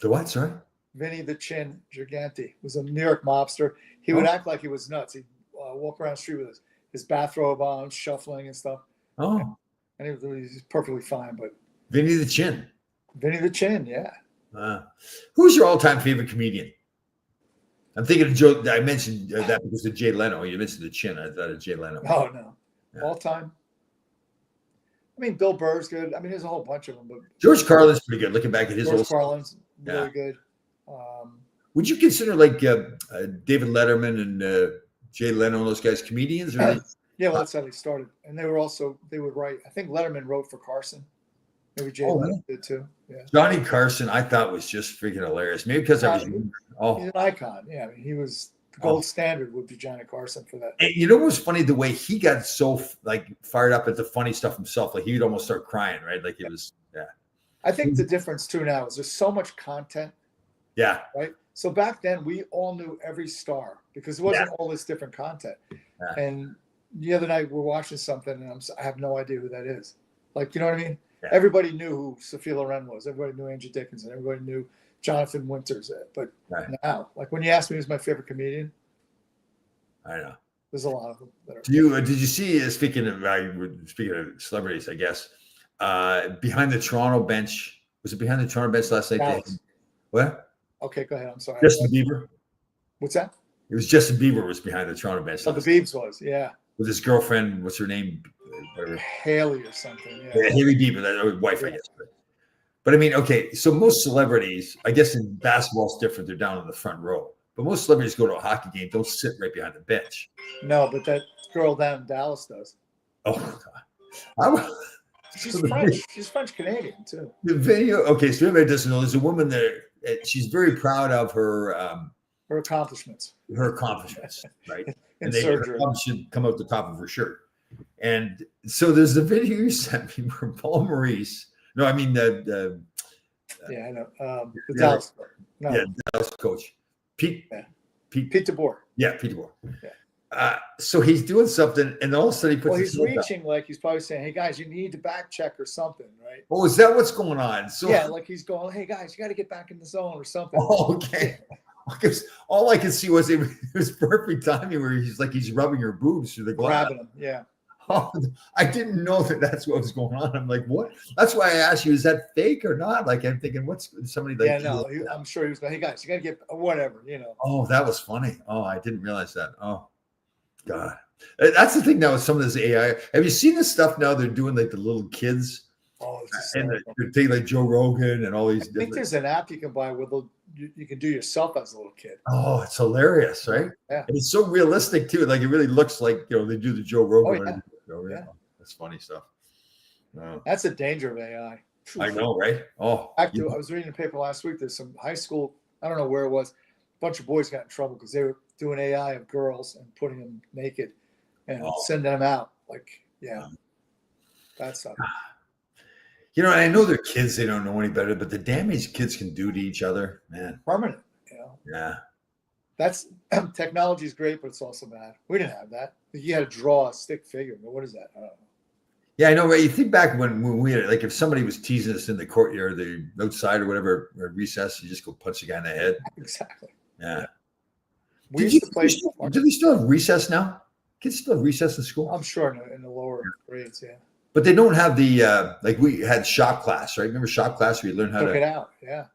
The what? Sorry. Vinny the Chin Gigante was a New York mobster. He would act like he was nuts. He'd walk around the street with his bathrobe on, shuffling and stuff. Oh. And he was perfectly fine. But Vinny the Chin. Vinny the Chin, yeah. Who's your all-time favorite comedian? I'm thinking of Joe. I mentioned that because of Jay Leno. You mentioned the Chin. I thought of Jay Leno. Oh, no. Yeah. All-time. I mean, Bill Burr's good. I mean, there's a whole bunch of them. But George Carlin's pretty good. Looking back at his George Carlin's really good. Would you consider like David Letterman and Jay Leno, those guys, comedians, or Yeah, well, that's how they started, and they would write. I think Letterman wrote for Carson. Maybe Jay Leno did too. Yeah, Johnny Carson, I thought was just freaking hilarious. Maybe because I was he's an icon. Yeah, I mean, he was the gold standard. Would be Johnny Carson for that. And you know what's funny? The way he got so like fired up at the funny stuff himself, like he'd almost start crying, right? Like it was, yeah. I think the difference too now is there's so much content. Yeah. Right. So back then we all knew every star because it wasn't all this different content. Yeah. And the other night we're watching something and I have no idea who that is. Like, you know what I mean? Yeah. Everybody knew who Sophia Loren was. Everybody knew Angie Dickinson. Everybody knew Jonathan Winters. But now, like when you ask me who's my favorite comedian, I know there's a lot of them. That are did you see? Speaking of celebrities, I guess behind the Toronto bench, was it behind the Toronto bench last night? What? Okay, go ahead. I'm sorry. Justin Bieber. What's that? It was Justin Bieber was behind the Toronto bench. Oh, the Biebs was, yeah. With his girlfriend, what's her name? Haley or something. Yeah, Haley Bieber, that wife, I guess. But I mean, okay, so most celebrities, I guess in basketball it's different. They're down in the front row. But most celebrities go to a hockey game, don't sit right behind the bench. No, but that girl down in Dallas does. Oh, God. She's French. She's French Canadian too. The video, okay, so everybody doesn't know. There's a woman there. She's very proud of her accomplishments. Her accomplishments, right? And surgery. Her should come out the top of her shirt. And so there's the video you sent me where Paul Maurice. No, I mean the yeah, I know. The Dallas. No. Yeah, Dallas coach. Pete DeBoer. Yeah, Pete DeBoer. Yeah. So he's doing something, and all of a sudden he puts. Well, he's reaching like he's probably saying, "Hey guys, you need to back check or something, right?" Oh, is that what's going on? So yeah, like he's going, "Hey guys, you got to get back in the zone or something." Oh, okay. Because all I could see was it was perfect timing where he's rubbing her boobs through the glass. Grabbing them, yeah. Oh, I didn't know that's what was going on. I'm like, what? That's why I asked you, is that fake or not? Like, I'm thinking, what's somebody like? Yeah, no, I'm sure he was going, hey guys, you got to get whatever, you know. Oh, that was funny. Oh, I didn't realize that. Oh, God. That's the thing now with some of this AI. Have you seen this stuff now? They're doing like the little kids. Oh, and they're taking like Joe Rogan and all these. I think there's an app you can buy where you can do yourself as a little kid. Oh, it's hilarious, right? Yeah. And it's so realistic too. Like it really looks like, they do the Joe Rogan. Oh, yeah. That's funny stuff. That's a danger of AI. I know, right? Oh, I was reading the paper last week. There's some high school, I don't know where it was, a bunch of boys got in trouble because they were doing AI of girls and putting them naked and sending them out. Like, that's something. I know they're kids, they don't know any better, but the damage kids can do to each other, man. Permanent, Yeah. That's technology is great, but it's also bad. We didn't have that. You had to draw a stick figure. But what is that? I don't know. Yeah, I know, right? You think back when we had, like, if somebody was teasing us in the courtyard, the outside or whatever, or recess, you just go punch the guy in the head. Exactly. Yeah. We used to play. Do they still have recess now? Kids still have recess in school? I'm sure in the lower grades, yeah. But they don't have the like we had shop class, right? Remember shop class where you learn how to it out, yeah.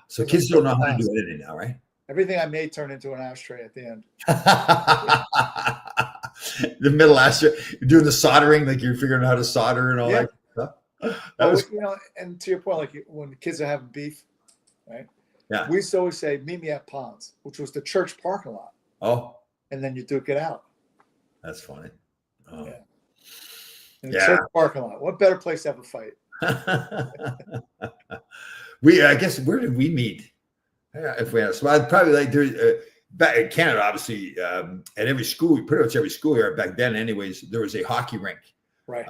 So kids don't know how to do editing now, right? Everything I made turned into an ashtray at the end. The middle ashtray. You're doing the soldering, like you're figuring out how to solder and all that stuff. That was, and to your point, like when the kids are having beef, right? Yeah. We used to always say, "Meet me at Ponds," which was the church parking lot. Oh. And then you duke it out. That's funny. Oh. Yeah. In the church parking lot. What better place to have a fight? I guess, where did we meet? If we had, so I'd probably like back in Canada, obviously, at every school, pretty much every school here back then, anyways, there was a hockey rink. Right.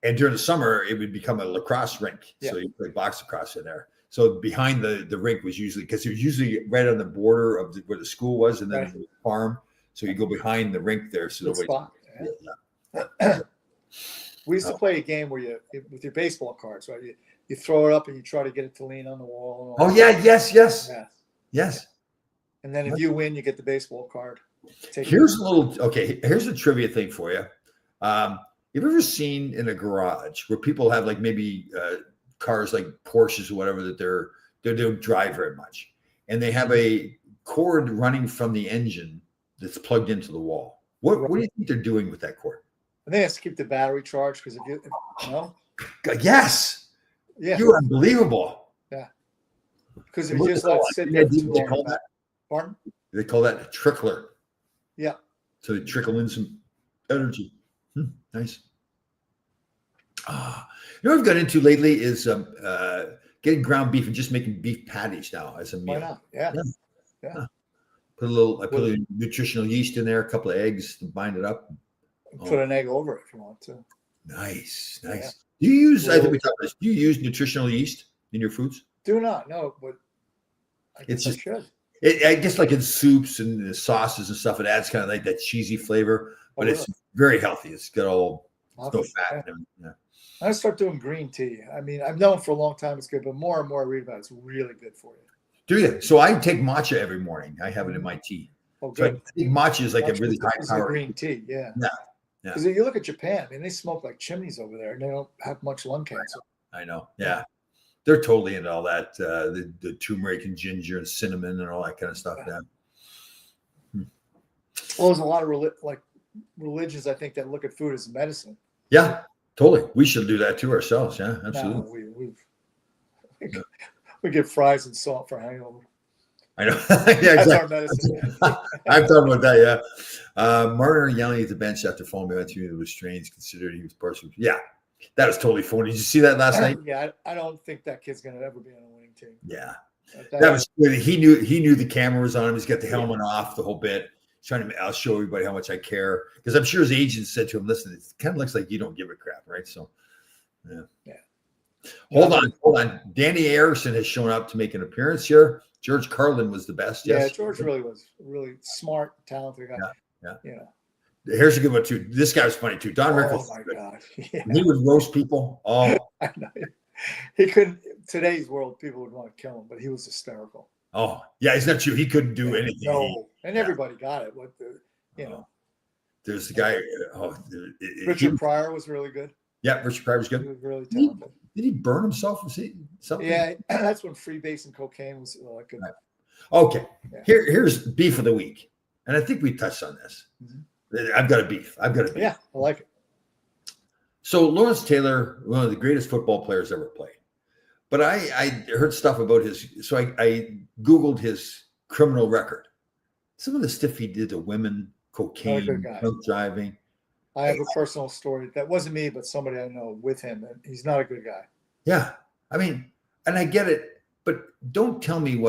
And during the summer, it would become a lacrosse rink. Yeah. So you play box lacrosse in there. So behind the rink was usually, because it was usually right on the border of where the school was, and then the farm. So you go behind the rink there. So we used to play a game where with your baseball cards, right? You throw it up and you try to get it to lean on the wall. And all that. Yes. And then if you win, you get the baseball card. Here's a trivia thing for you. You've ever seen in a garage where people have like maybe cars like Porsches or whatever that they don't drive very much, and they have a cord running from the engine that's plugged into the wall? What do you think they're doing with that cord? I think it's to keep the battery charged, because if you know. Yes. Yeah. You're unbelievable. Yeah. Because if you just let it sit there too long. Pardon? They call that a trickler. Yeah. So they trickle in some energy. Nice. You know what I've got into lately is getting ground beef and just making beef patties now as a meal. Why not? Yeah. Put a little nutritional yeast in there, a couple of eggs to bind it up. Put an egg over it if you want to. Nice. Yeah. Do you use? I think we talked about this. Do you use nutritional yeast in your foods? Do not, no, but I guess I should. I guess like in soups and sauces and stuff, it adds kind of like that cheesy flavor, but it's very healthy. It's got all no fat. Yeah. I start doing green tea. I mean, I've known for a long time it's good, but more and more I read about it's really good for you. Do you? So I take matcha every morning. I have it in my tea. Oh, good. So I think matcha is like a really high power. Green tea, yeah. Yeah. Because you look at Japan, I mean, they smoke like chimneys over there, and they don't have much lung cancer. I know. Yeah. They're totally into all that, the turmeric and ginger and cinnamon and all that kind of stuff. Yeah. Well, there's a lot of religions, I think, that look at food as medicine. Yeah, totally. We should do that too ourselves. Yeah, absolutely. No, we get fries and salt for hangover. I know. Yeah, that's our medicine. I've thought about that. Yeah. Marner yelling at the bench after falling behind 2 with restraints, considered he was partial. Yeah. That was totally phony. Did you see that last night? Yeah, I don't think that kid's gonna ever be on a winning team. Yeah, that was good. He knew the camera was on him. He's got the helmet off the whole bit. He's trying to. I'll show everybody how much I care, because I'm sure his agent said to him, "Listen, it kind of looks like you don't give a crap, right?" So, yeah. Hold on. Danny Ayerson has shown up to make an appearance here. George Carlin was the best. Yeah, George really was really smart, talented guy. Yeah. Here's a good one too. This guy was funny too. Don Rickles. Oh my God. Yeah. He would roast people. Oh, I know. He couldn't. Today's world, people would want to kill him, but he was hysterical. Oh, yeah, it's not true. He couldn't do anything. No, and everybody got it. What there's the guy. Richard Pryor was really good. Yeah, Richard Pryor was good. He was really talented. Did he burn himself? Something? Yeah, that's when freebase and cocaine was like good. Right. Okay, here's beef of the week, and I think we touched on this. Mm-hmm. I've got a beef. Yeah, I like it. So Lawrence Taylor, one of the greatest football players ever played. But I heard stuff about so I Googled his criminal record. Some of the stuff he did to women, cocaine, drunk driving. I have a personal story. That wasn't me, but somebody I know with him. And he's not a good guy. Yeah. I mean, and I get it, but don't tell me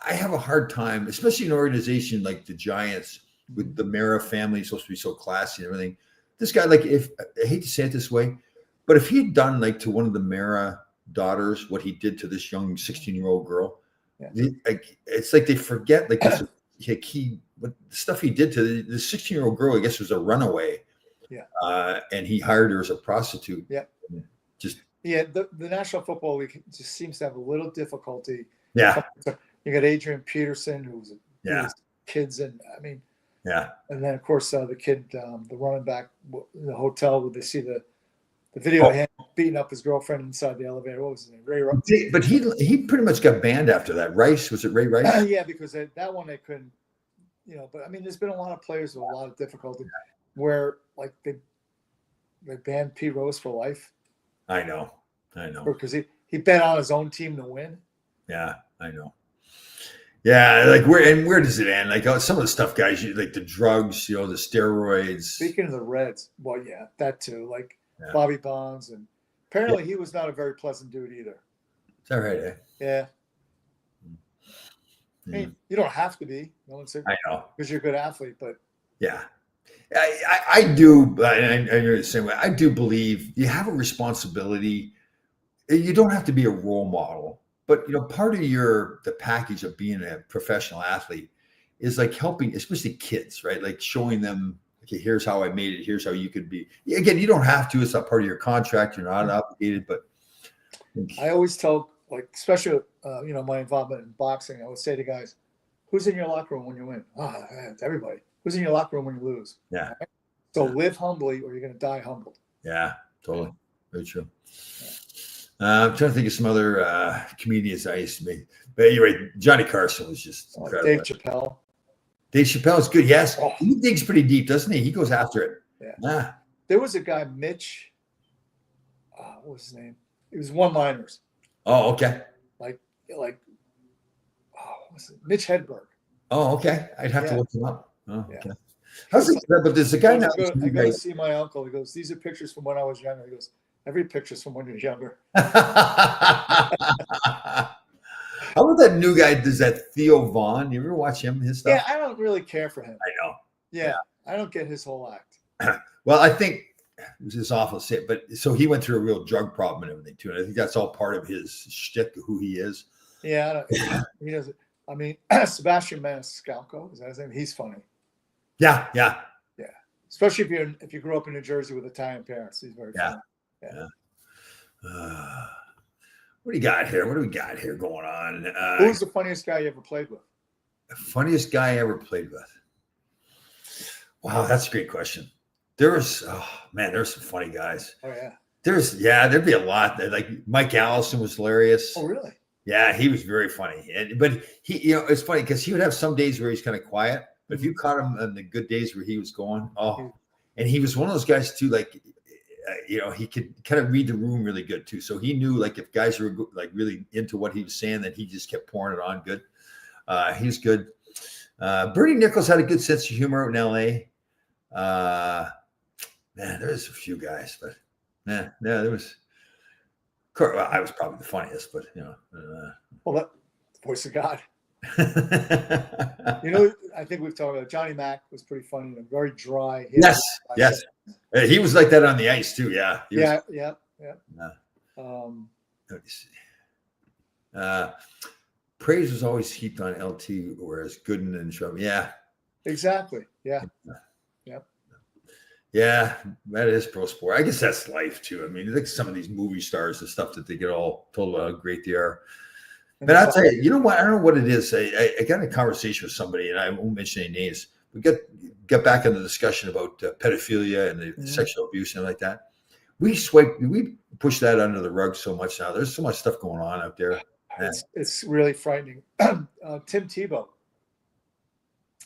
I have a hard time, especially an organization like the Giants, with the Mara family supposed to be so classy and everything. This guy, I hate to say it this way, but if he had done to one of the Mara daughters what he did to this young 16-year-old girl, it's like they forget this, what the stuff he did to the 16-year-old girl, I guess, was a runaway. Yeah. And he hired her as a prostitute. Yeah. The National Football League just seems to have a little difficulty. Yeah. You got Adrian Peterson, who's kids, and I mean. Yeah. And then, of course, the kid, the running back in the hotel, where they see the video of him beating up his girlfriend inside the elevator. What was his name? Ray Rice. But he pretty much got banned after that. Rice, was it Ray Rice? Yeah, because that one they couldn't, but I mean, there's been a lot of players with a lot of difficulty where they banned Pete Rose for life. I know. Because he bet on his own team to win. Yeah, I know. Yeah, where does it end? Some of the stuff, guys, like the drugs, the steroids. Speaking of the Reds, well, yeah, that too. Bobby Bonds, and apparently he was not a very pleasant dude either. Is that right? Eh? Yeah. I mean, you don't have to be. No one said. I know, because you're a good athlete, but yeah, I do. I know the same way. I do believe you have a responsibility. You don't have to be a role model. But part of the package of being a professional athlete is helping, especially kids, right? Showing them, okay, here's how I made it. Here's how you could be. Again, you don't have to. It's not part of your contract. You're not obligated. But I always tell, especially my involvement in boxing, I would say to guys, "Who's in your locker room when you win?" It's everybody. Who's in your locker room when you lose? Yeah. Right? So live humbly, or you're going to die humbled. Yeah, totally. Very true. Yeah. I'm trying to think of some other comedians I used to make. But anyway, Johnny Carson was just incredible. Dave Chappelle. Dave Chappelle is good. Yes. He digs pretty deep, doesn't he? He goes after it. Yeah. There was a guy, Mitch. What was his name? It was one-liners. Oh, okay. What's it? Mitch Hedberg. Oh, okay. I'd have to look him up. Oh, okay. How's it? But there's a guy now. I go to see my uncle. He goes, "These are pictures from when I was younger." He goes, "Every picture's from when you're younger." How about that new guy? Does that Theo Vaughn? You ever watch him? His stuff? Yeah, I don't really care for him. I know. Yeah, I don't get his whole act. Well, I think this is awful to say, but so he went through a real drug problem and everything too, and I think that's all part of his shtick, who he is. Yeah, he doesn't. I mean, Sebastian Maniscalco, is that his name? He's funny. Yeah. Especially if you grew up in New Jersey with Italian parents, he's very funny. Yeah. What do you got here? What do we got here going on? Who's the funniest guy you ever played with? The funniest guy I ever played with? Wow, that's a great question. There's some funny guys. Oh yeah. There'd be a lot. Like Mike Allison was hilarious. Oh really? Yeah, he was very funny. But he, it's funny because he would have some days where he's kind of quiet. But if you caught him on the good days where he was going, and he was one of those guys too, like, he could kind of read the room really good too. So he knew like if guys were like really into what he was saying, then he just kept pouring it on good. He's good. Bernie Nichols had a good sense of humor out in LA. Man, there's a few guys, but there was. Well, I was probably the funniest, but well, that voice of God. I think we've talked about Johnny Mack was pretty funny and very dry. Yes. He was like that on the ice too. Yeah. Yeah. Let me see. Praise was always heaped on LT, whereas Gooden and Shrub. Yeah. Exactly. Yeah. Yeah, that is pro sport. I guess that's life too. I mean, look at some of these movie stars, the stuff that they get all told about how great they are. But I'll tell you, you know what? I don't know what it is. I got in a conversation with somebody, and I won't mention any names. We get back in the discussion about pedophilia and the sexual abuse and like that. We push that under the rug so much now. There's so much stuff going on out there. It's really frightening. Tim Tebow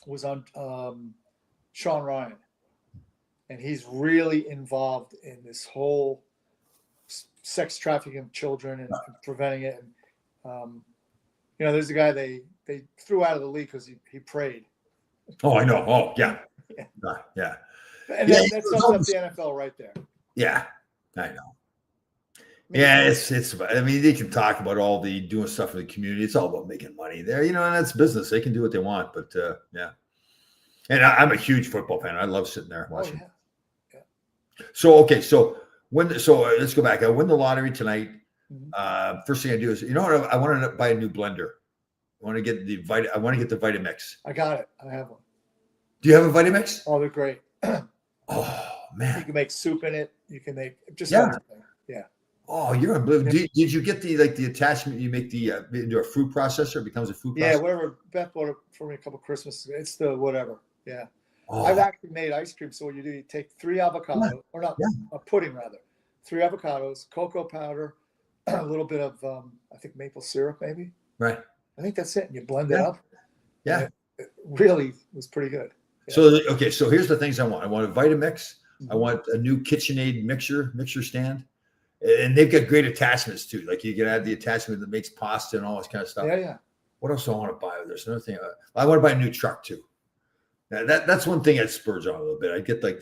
was on Sean Ryan. And he's really involved in this whole sex trafficking of children and preventing it. And, there's a guy they threw out of the league because he prayed. Oh, I know. Oh, yeah. Yeah. And that sums up the NFL right there. Yeah, I know. Yeah, it's. I mean, they can talk about all the doing stuff for the community. It's all about making money there, and that's business. They can do what they want, but yeah. And I'm a huge football fan. I love sitting there watching. Oh, yeah. So let's go back. I win the lottery tonight. First thing I do is, I want to buy a new blender. I want to get the Vitamix. I got it. I have one. Do you have a Vitamix? Oh, they're great. Oh man, you can make soup in it. You can make just everything. Yeah. Oh, you're unbelievable. Did you get the attachment? You make into a food processor. It becomes a food processor. Yeah, whatever. Beth bought it for me a couple of Christmases. It's the whatever. Yeah. Oh. I've actually made ice cream. So what you do, you take 3 avocados, a pudding rather, 3 avocados, cocoa powder, a little bit of I think maple syrup maybe. Right. I think that's it. And you blend it up. Yeah. It really was pretty good. Yeah. So here's the things I want. I want a Vitamix. I want a new KitchenAid mixer stand. And they've got great attachments too. Like you can add the attachment that makes pasta and all this kind of stuff. Yeah. What else do I want to buy? There's another thing. I want to buy a new truck too. Now that's one thing I'd spurge on a little bit. I'd get like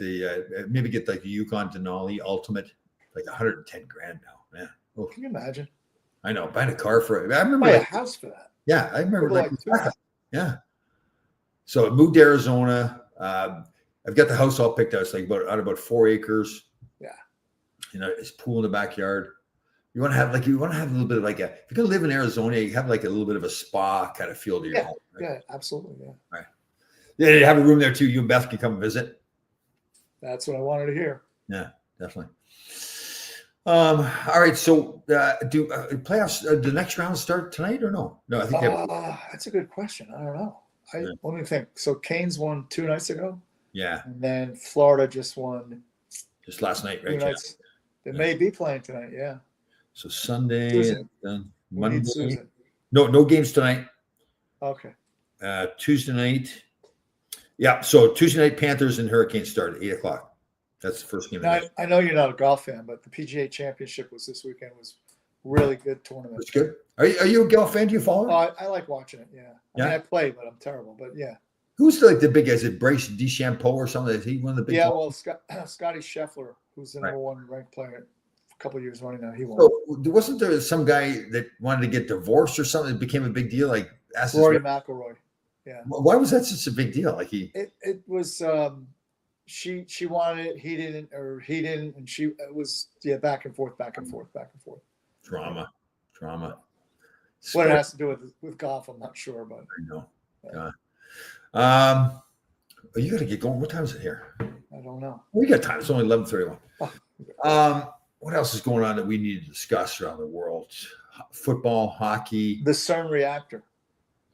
maybe get like the Yukon Denali Ultimate, like $110,000 now. Man, can you imagine? I know, buying a car for it. I remember buy a house for that. Yeah, I remember yeah. So I moved to Arizona. I've got the house all picked out. It's like about 4 acres. Yeah. It's pool in the backyard. You want to have a little bit of if you're gonna live in Arizona, you have like a little bit of a spa kind of feel to your home. Right? Yeah, absolutely. Yeah. Right. Yeah, you have a room there too. You and Beth can come visit. That's what I wanted to hear. Yeah, definitely. All right. So, do playoffs? The next round start tonight or no? No, I think that's a good question. I don't know. Let me think. So, Canes won 2 nights ago. Yeah. And then Florida just won. Just last night, right? 2 nights. They may be playing tonight. Yeah. So Sunday, and Monday. Susan. No games tonight. Okay. Tuesday night. Yeah. So Tuesday night, Panthers and Hurricanes start at 8:00. That's the first game. Now, I know you're not a golf fan, but the PGA Championship was this weekend. Was really good tournament. It's good. Are you a golf fan? Do you follow? I like watching it. Yeah. I mean, I play, but I'm terrible. But yeah. Who's like the big guys? Is it Bryce DeChambeau or something? Is he one of the big? Yeah, well, Scotty Scheffler, who's the number one ranked player, a couple of years running now, he won. So wasn't there some guy that wanted to get divorced or something? It became a big deal. Like Rory McIlroy. Yeah. Why was that such a big deal? Like it was. She wanted it, he didn't, and it was back and forth. Drama. What it has to do with golf, I'm not sure, but I know. Yeah. You got to get going. What time is it here? I don't know. We got time. It's only 11:31. What else is going on that we need to discuss around the world? Football, hockey. The CERN reactor.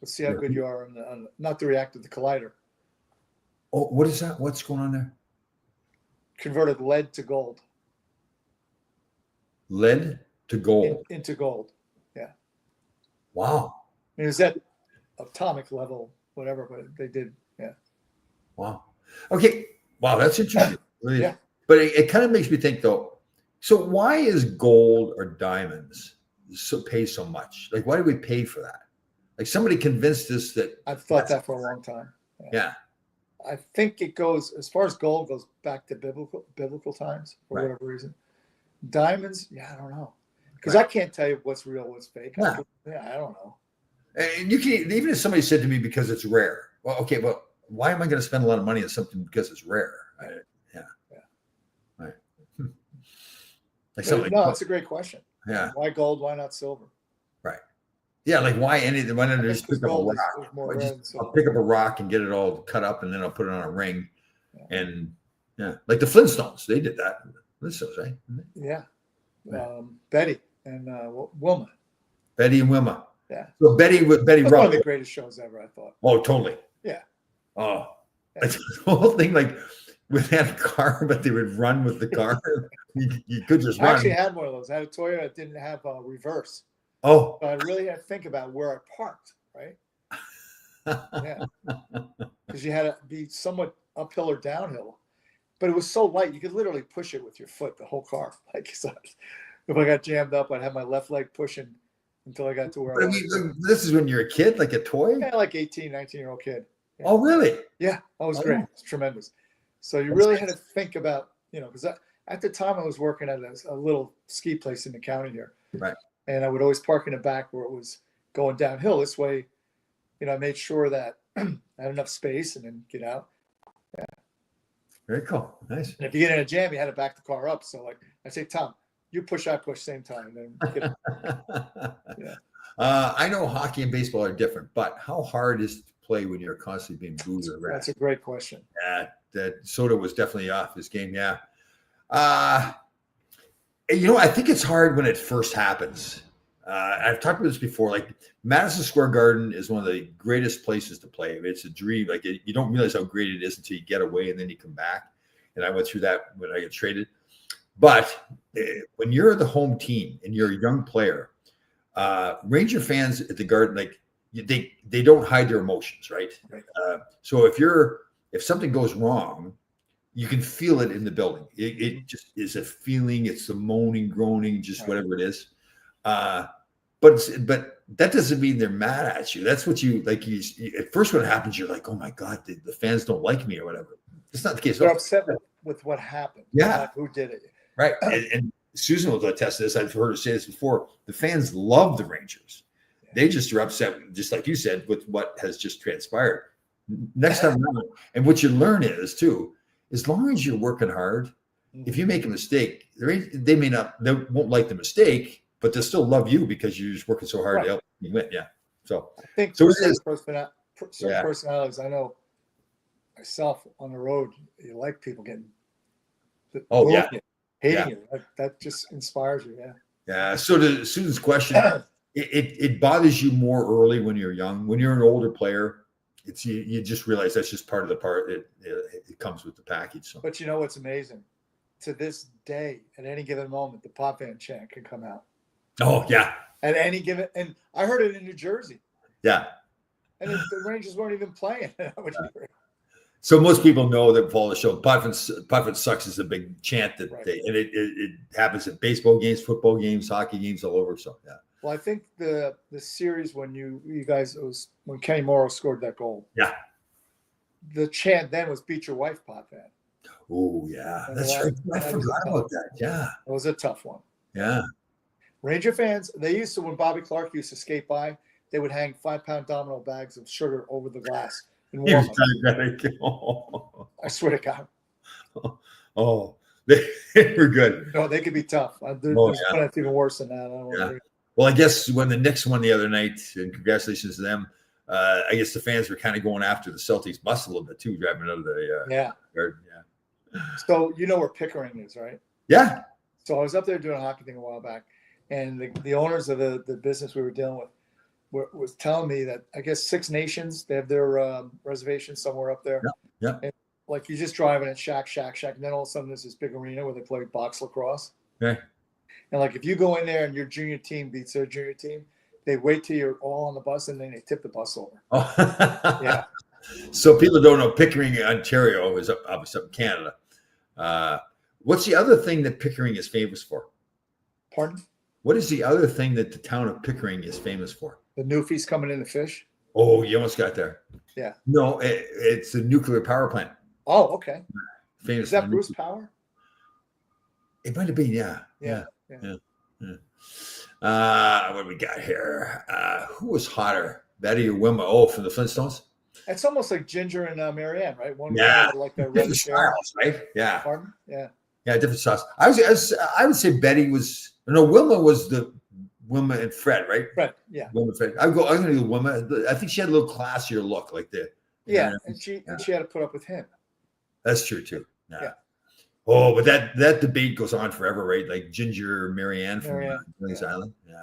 Let's see how good you are on not the reactor, the collider. Oh, what is that? What's going on there? Converted lead to gold. Lead to gold. Into gold. Yeah. Wow. I mean, it was at atomic level, whatever, but they did. Yeah. Wow. Okay. Wow, that's interesting. Really. Yeah. But it kind of makes me think though. So why is gold or diamonds pay so much? Like, why do we pay for that? Like somebody convinced us that. I've thought that for a long time. Yeah. I think it goes, as far as gold goes, back to biblical times for whatever reason. Diamonds, I don't know, because I can't tell you what's real, what's fake. Yeah. I don't know. And you can, even if somebody said to me because it's rare. Well, okay, but why am I going to spend a lot of money on something because it's rare? Right. Like no, it's a great question. Yeah. Why gold? Why not silver? Right. Yeah, like why anything? Why not just pick up a rock? I'll pick up a rock and get it all cut up, and then I'll put it on a ring. Yeah. And like the Flintstones, they did that. Flintstones, right? Yeah. Betty and Wilma. Betty and Wilma. Yeah. So Betty Rupp. One of the greatest shows ever, I thought. Oh, totally. Yeah. Oh, that's the whole thing. Like with that car, but they would run with the car. you could just run. I actually had one of those. I had a Toyota that didn't have a reverse. Oh. But I really had to think about where I parked, right? Yeah. Because you had to be somewhat uphill or downhill. But it was so light, you could literally push it with your foot, the whole car. Like, so if I got jammed up, I'd have my left leg pushing until I got to where I was. This is when you're a kid, like a toy? Yeah, like 18, 19-year-old kid. Yeah. Oh, really? Yeah, that was great. It's tremendous. So you really had to think about, because at the time I was working at a little ski place in the county here. Right. And I would always park in the back where it was going downhill. This way, I made sure that I had enough space and then get out. Yeah. Very cool. Nice. And if you get in a jam, you had to back the car up. So like I say, Tom, you push, I push, same time. Then yeah. I know hockey and baseball are different, but how hard is it to play when you're constantly being booed or That's a great question. Yeah, that Soto was definitely off this game. Yeah. I think it's hard when it first happens. I've talked about this before. Like Madison Square Garden is one of the greatest places to play. It's a dream. Like you don't realize how great it is until you get away and then you come back. And I went through that when I got traded. But when you're the home team and you're a young player, Ranger fans at the Garden, like they don't hide their emotions, right? So if something goes wrong, you can feel it in the building. It just is a feeling. It's the moaning, groaning, just whatever it is. But that doesn't mean they're mad at you. That's what you like. At first, when it happens, you're like, "Oh my God, the fans don't like me or whatever." It's not the case. They're upset with what happened. Yeah, not who did it? Right. And Susan will attest to this. I've heard her say this before. The fans love the Rangers. Yeah. They just are upset, just like you said, with what has just transpired. Next time around, and what you learn is too, as long as you're working hard, if you make a mistake, they won't like the mistake, but they'll still love you because you're just working so hard to help you win. Yeah. So I think certain personalities, I know myself on the road, you like people getting hating you. That just inspires you. Yeah. Yeah. So to Susan's question, it bothers you more early when you're young. When you're an older player, it's you just realize that's just part of the part. It comes with the package. So. But you know what's amazing? To this day, at any given moment, the pop van chant can come out. Oh yeah. At any given, and I heard it in New Jersey. Yeah. And the Rangers weren't even playing. So most people know that follow the show. Podfin sucks is a big chant that it happens at baseball games, football games, hockey games, all over. So yeah. Well, I think the series when you guys, it was when Kenny Morrow scored that goal. Yeah. the chant then was "Beat your wife, Pot Fan." Oh yeah, Remember that's that? right. I That was forgot a about that. Yeah, It was a tough one. yeah. Ranger fans, they used to, when Bobby Clark used to skate by, they would hang 5-pound domino bags of sugar over the glass in He was warm-up. diabetic. Oh, I swear to God. oh, they were good. No, they could be tough. Oh, There's one that's even worse than that. I don't want yeah. to Well, I guess when the Knicks won the other night, and congratulations to them. I guess the fans were kind of going after the Celtics bus a little bit too, driving out of the yeah. yard. Yeah. So you know where Pickering is, right? Yeah. So I was up there doing a hockey thing a while back, and the owners of the business we were dealing with was telling me that I guess Six Nations, they have their reservation somewhere up there. Yeah. And like you're just driving at shack, and then all of a sudden there's this big arena where they play box lacrosse. Okay. And like if you go in there and your junior team beats their junior team, they wait till you're all on the bus and then they tip the bus over. Oh. Yeah. So people don't know Pickering, Ontario is obviously up in Canada. What's the other thing that Pickering is famous for? Pardon? What is the other thing that the town of Pickering is famous for? The Newfies coming in to fish. Oh, you almost got there. Yeah. No, it's a nuclear power plant. Oh, okay. Famous. Is that Bruce Power? It might have been, yeah. What do we got here? Who was hotter, Betty or Wilma? Oh, from the Flintstones. It's almost like Ginger and Marianne, right? One Yeah, like their different red styles, right? Yeah, Pardon? Yeah. yeah, different styles. I would say Betty was. No, Wilma was the Wilma and Fred, right? Fred, yeah. Wilma and Fred. I'm gonna do Wilma. I think she had a little classier look, like the. Yeah, and she had to put up with him. That's true too. Yeah. Oh, but that debate goes on forever, right? Like Ginger Marianne from Release Island. Yeah.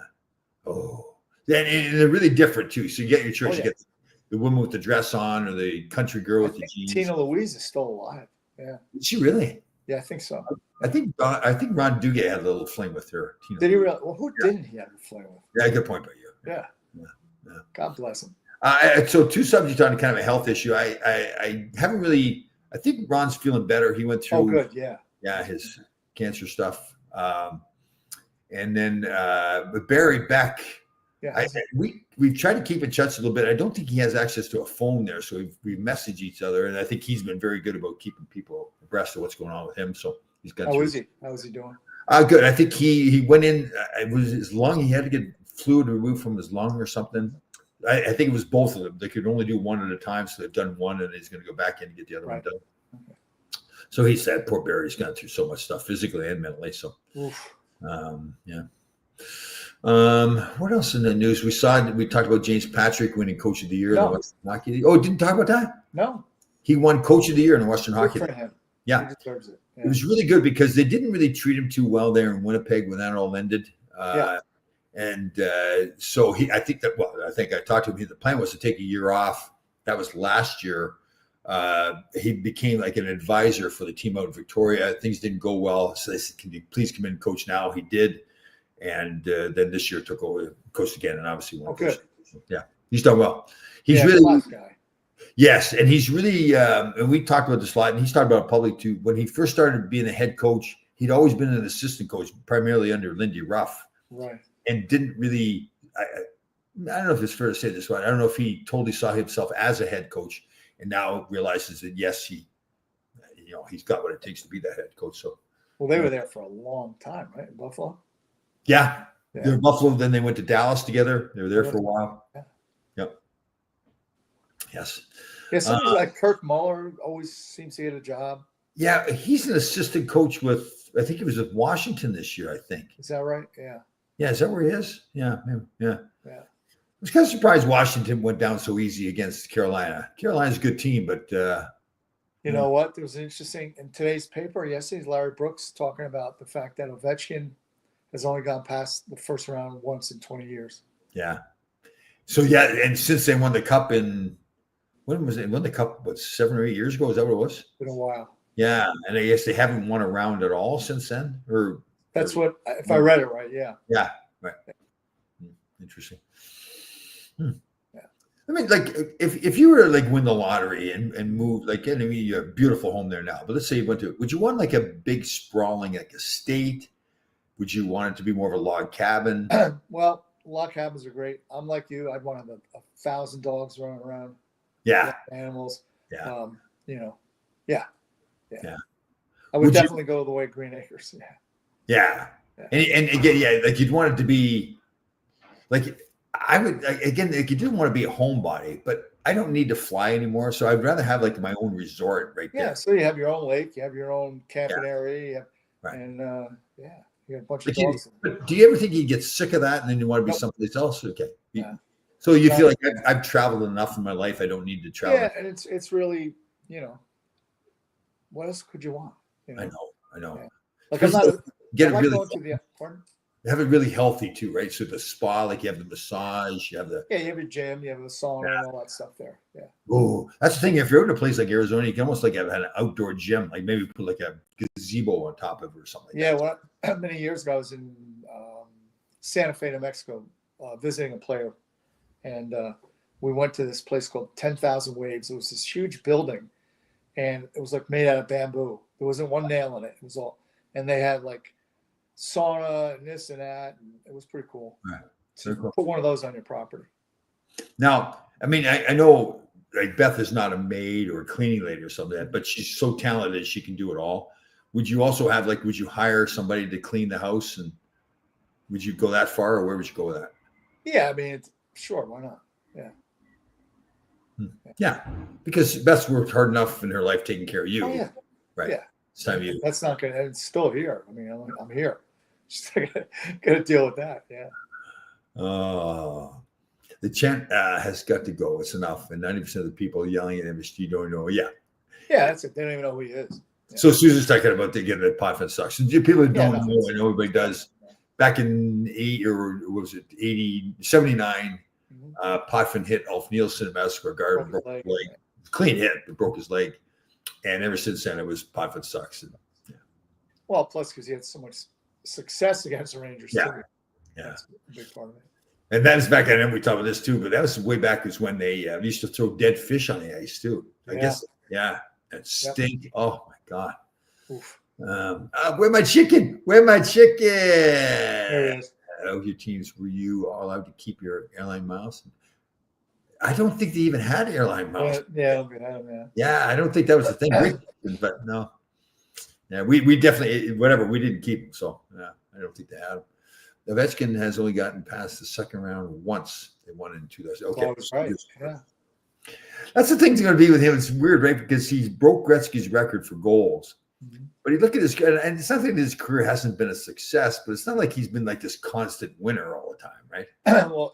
Oh, and they're really different too. So you get your choice. Oh, yeah. You get the woman with the dress on, or the country girl with the jeans. Tina Louise is still alive. Yeah. Is she really? Yeah, I think so. I think Ron Duguay had a little fling with her. Tina Did he Louise. really? Well, who didn't he have a fling with? Yeah, good point by you. Yeah. Yeah. God bless him. So two subjects on kind of a health issue. I haven't really. I think Ron's feeling better. He went through. Oh, good. Yeah. Yeah, his cancer stuff. And then but Barry Beck. Yeah. We've tried to keep in touch a little bit. I don't think he has access to a phone there, so we've messaged each other, and I think he's been very good about keeping people abreast of what's going on with him. So he's got. How is he? How is he doing? Good. I think he went in. It was his lung. He had to get fluid removed from his lung or something. I think it was both of them. They could only do one at a time, so they've done one, and he's going to go back in and get the other one done. Okay. So he said, poor Barry's gone through so much stuff physically and mentally. So, yeah. What else in the news? We talked about James Patrick winning Coach of the Year in the Western Hockey League. Oh, didn't talk about that? No. He won Coach of the Year in the Western Hockey Good League. for him. Yeah. He deserves it. Yeah. It was really good because they didn't really treat him too well there in Winnipeg when that all ended. And so I think I talked to him. The plan was to take a year off. That was last year. He became like an advisor for the team out in Victoria. Things didn't go well. So they said, can you please come in and coach now? He did. And then this year took over, coached again, and obviously won. Good. Yeah, he's done well. He's really class guy. Yes, and he's really and we talked about this a lot, and he's talked about it publicly too. When he first started being a head coach, he'd always been an assistant coach, primarily under Lindy Ruff. Right. And didn't really, I don't know if it's fair to say this one. I don't know if he totally saw himself as a head coach, and now realizes that yes, he's got what it takes to be that head coach. So, well, they were there for a long time, right, in Buffalo. Yeah. They were Buffalo. Then they went to Dallas together. They were there for a while. Yeah. Yep. Yes. Yeah. Somebody like Kirk Muller always seems to get a job. Yeah, he's an assistant coach with. I think he was with Washington this year. I think. Is that right? Yeah. Yeah, is that where he is? Yeah. I was kind of surprised Washington went down so easy against Carolina. Carolina's a good team, but you know what? There was an interesting in today's paper yesterday. Larry Brooks talking about the fact that Ovechkin has only gone past the first round once in 20 years. Yeah. So and since they won the cup when was it? Won the cup 7 or 8 years ago? Is that what it was? It's been a while. Yeah, and I guess they haven't won a round at all since then. That's what, if I read it right, yeah. Yeah, right. Interesting. Yeah. I mean, like, if you were to like win the lottery and move, like, I mean, you have a beautiful home there now, but let's say you would you want like a big sprawling like estate? Would you want it to be more of a log cabin? Well, log cabins are great. I'm like you. I'd want to have 1,000 dogs running around. Yeah. Animals. Yeah. You know, yeah. Yeah. I would definitely go the way of Green Acres. Yeah. Yeah. And again, yeah, like you'd want it to be like I would again, like you didn't want to be a homebody, but I don't need to fly anymore. So I'd rather have like my own resort right there. Yeah. So you have your own lake, you have your own camping Yeah. area, you have, Right. and yeah, you got a bunch of But dogs. but do you ever think you get sick of that and then you want to be Nope. someplace else? Okay. Yeah. So you feel like I've traveled enough in my life. I don't need to travel. Yeah, and it's really, you know, what else could you want? You know? I know. Yeah. Like I'm not get I it like really going to the pardon? have it really healthy too, right? So the spa, like you have the massage, you have the Yeah, you have your gym, you have the sauna and all that stuff there. Yeah. oh, that's the thing. If you're in a place like Arizona, you can almost like have an outdoor gym, like maybe put like a gazebo on top of it or something. Yeah, well, many years ago I was in Santa Fe, New Mexico, visiting a player, and we went to this place called 10,000 Waves. It was this huge building, and it was like made out of bamboo. There wasn't one nail in it. It was all, and they had like sauna and this and that, and it was pretty cool. Right. So Cool. put one of those on your property. Now, I mean, I know like Beth is not a maid or a cleaning lady or something, but she's so talented she can do it all. Would you also have like, would you hire somebody to clean the house, and would you go that far, or where would you go with that? Yeah, I mean, sure, why not? Yeah. Yeah, because Beth's worked hard enough in her life taking care of you. Oh, yeah. Right. Yeah. It's time you. That's not gonna. It's still here. I mean, I'm here. Just gotta deal with that. Yeah. Oh, the chant has got to go. It's enough. And 90% of the people yelling at him, you don't know. Yeah. Yeah, that's it. They don't even know who he is. Yeah. So Susan's talking about they get the Potvin sucks. And people that don't know, and everybody does. Back in what was it, 79, Potvin hit Ulf Nielsen in Madison Square Garden, broke his leg. Clean hit, but broke his leg. And ever since then, it was Potvin sucks. And, yeah. Well, plus because he had so much success against the Rangers. Yeah. Too. Yeah. That's a big part of it. And that is back, and then we talked about this too, but that was way back is when they used to throw dead fish on the ice too. I guess, yeah. That stink. Yep. Oh my God. Oof. Where my chicken? Where my chicken? There it is. Of your teams, were you allowed to keep your airline miles? I don't think they even had airline miles. Yeah. Yeah, I don't think that was the thing. But no. Yeah, we definitely, whatever, we didn't keep them. So yeah, I don't think they had them. Ovechkin has only gotten past the second round once. They won in 2000. Okay. Oh, right. Yeah. That's the thing's going to be with him. It's weird, right? Because he broke Gretzky's record for goals. Mm-hmm. But you look at his, and it's not that his career hasn't been a success, but it's not like he's been like this constant winner all the time, right? Well,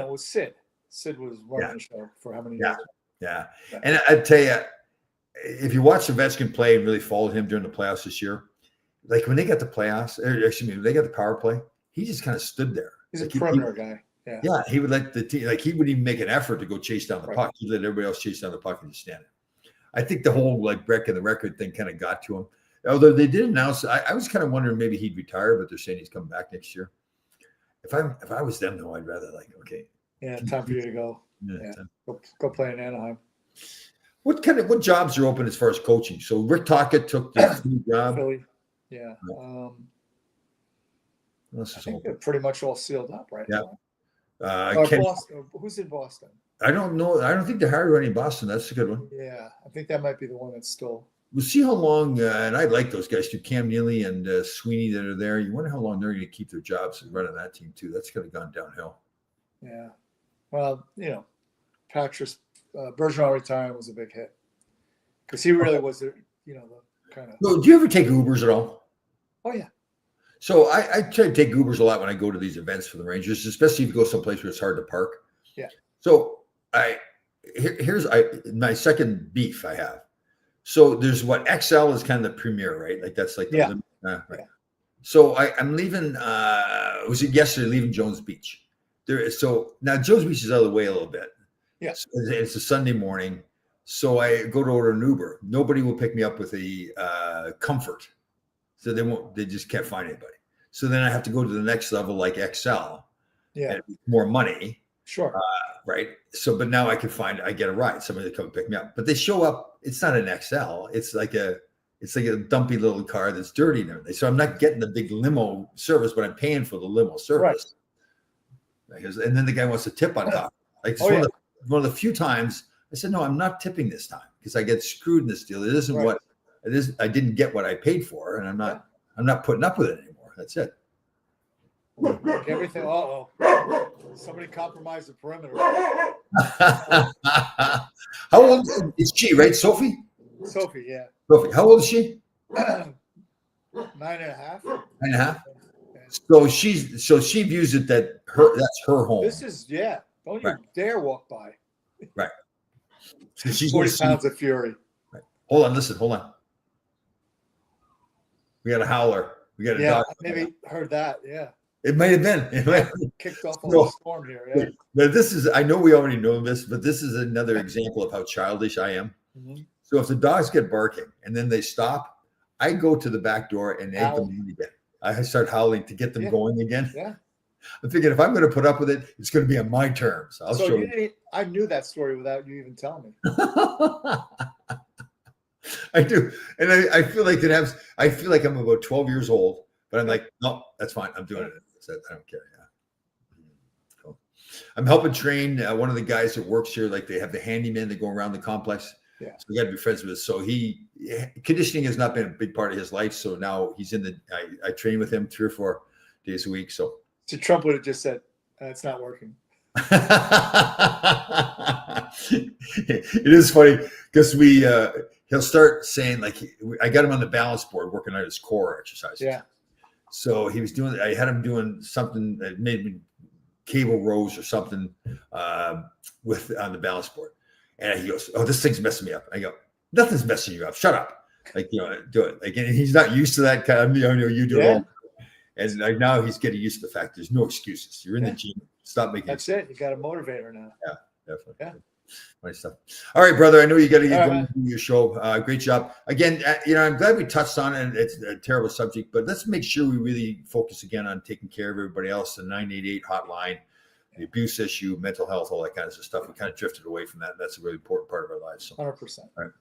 with Sid. Sid was running the show for how many years? Yeah. And I tell you, if you watch Ovechkin play and really followed him during the playoffs this year, like when they got the playoffs, when they got the power play, he just kind of stood there. He's a perimeter guy. Yeah, he would let the team, like he wouldn't even make an effort to go chase down the puck. He'd let everybody else chase down the puck and just stand there. I think the whole like breaking the record thing kind of got to him. Although they did announce, I was kind of wondering maybe he'd retire, but they're saying he's coming back next year. If I was them though, I'd rather like, okay. Yeah, time for you to go. Yeah. Go play in Anaheim. What jobs are open as far as coaching? So Rick Tocchet took the job. Philly. Yeah. I think they're pretty much all sealed up right now. Boston. Who's in Boston? I don't know. I don't think they hired any in Boston. That's a good one. Yeah, I think that might be the one that's still. We'll see how long, and I like those guys too, Cam Neely and Sweeney that are there. You wonder how long they're going to keep their jobs and running that team too. That's kind of gone downhill. Yeah. Well, Patrice Bergeron retiring was a big hit because he really was the kind of. No, do you ever take Ubers at all? Oh yeah. So I try to take Ubers a lot when I go to these events for the Rangers, especially if you go someplace where it's hard to park. Yeah. So here's my second beef I have. So there's what XL is kind of the premier, right? Like that's like the limit. Right. Yeah. So I'm leaving. Was it yesterday? Leaving Jones Beach. So now Jones Beach is out of the way a little bit. Yes. Yeah. It's a Sunday morning, so I go to order an Uber. Nobody will pick me up with a Comfort. So they just can't find anybody. So then I have to go to the next level like XL. Yeah. And more money. Sure. Right. So, but now I get a ride. Somebody to come pick me up, but they show up. It's not an XL. It's like a dumpy little car that's dirty and everything. So I'm not getting the big limo service, but I'm paying for the limo service. Right. And then the guy wants to tip on top. Like one of the few times I said, no, I'm not tipping this time. because I get screwed in this deal. It isn't Right. what it is. I didn't get what I paid for, and I'm not putting up with it anymore. That's it. Like everything. Somebody compromised the perimeter. How old is she? Right, Sophie? Sophie, yeah. Sophie. How old is she? 9.5. 9.5. So she views it that that's her home. This is Don't you dare walk by. Right. So she's 40 pounds of fury. Right. Hold on, listen, hold on. We got a howler. We got a dog. Maybe heard that. Yeah. It might have been. It might have been. Kicked off on the storm here. Yeah. But this is, I know we already know this, but this is another example of how childish I am. Mm-hmm. So if the dogs get barking and then they stop, I go to the back door and egg them on again. I start howling to get them going again. Yeah. I'm thinking if I'm going to put up with it, it's going to be on my terms. I'll show you. I knew that story without you even telling me. I do. And I feel like I feel like I'm about 12 years old, but I'm like, no, that's fine. I'm doing it. I don't care. Yeah. Cool. I'm helping train one of the guys that works here. Like they have the handyman that go around the complex. Yeah. So we got to be friends with. So conditioning has not been a big part of his life. So now he's I train with him 3 or 4 days a week. So Trump would have just said, it's not working. It is funny because he'll start saying like, I got him on the balance board working on his core exercises. Yeah. So I had him doing something that made me cable rows or something on the balance board. And he goes, oh, this thing's messing me up. I go, nothing's messing you up. Shut up. Like, do it. Like, and he's not used to that kind of, you do it all. And like now he's getting used to the fact there's no excuses. You're in the gym. Stop making excuses. It. You got a motivator now. Yeah, definitely. Yeah. Nice stuff. All right, brother. I know you got to get going to your show. Great job. Again, I'm glad we touched on it. It's a terrible subject, but let's make sure we really focus again on taking care of everybody else. The 988 hotline, the abuse issue, mental health, all that kind of stuff. We kind of drifted away from that. That's a really important part of our lives. So. 100%. All right.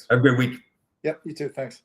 Have a great week. Yep. You too. Thanks.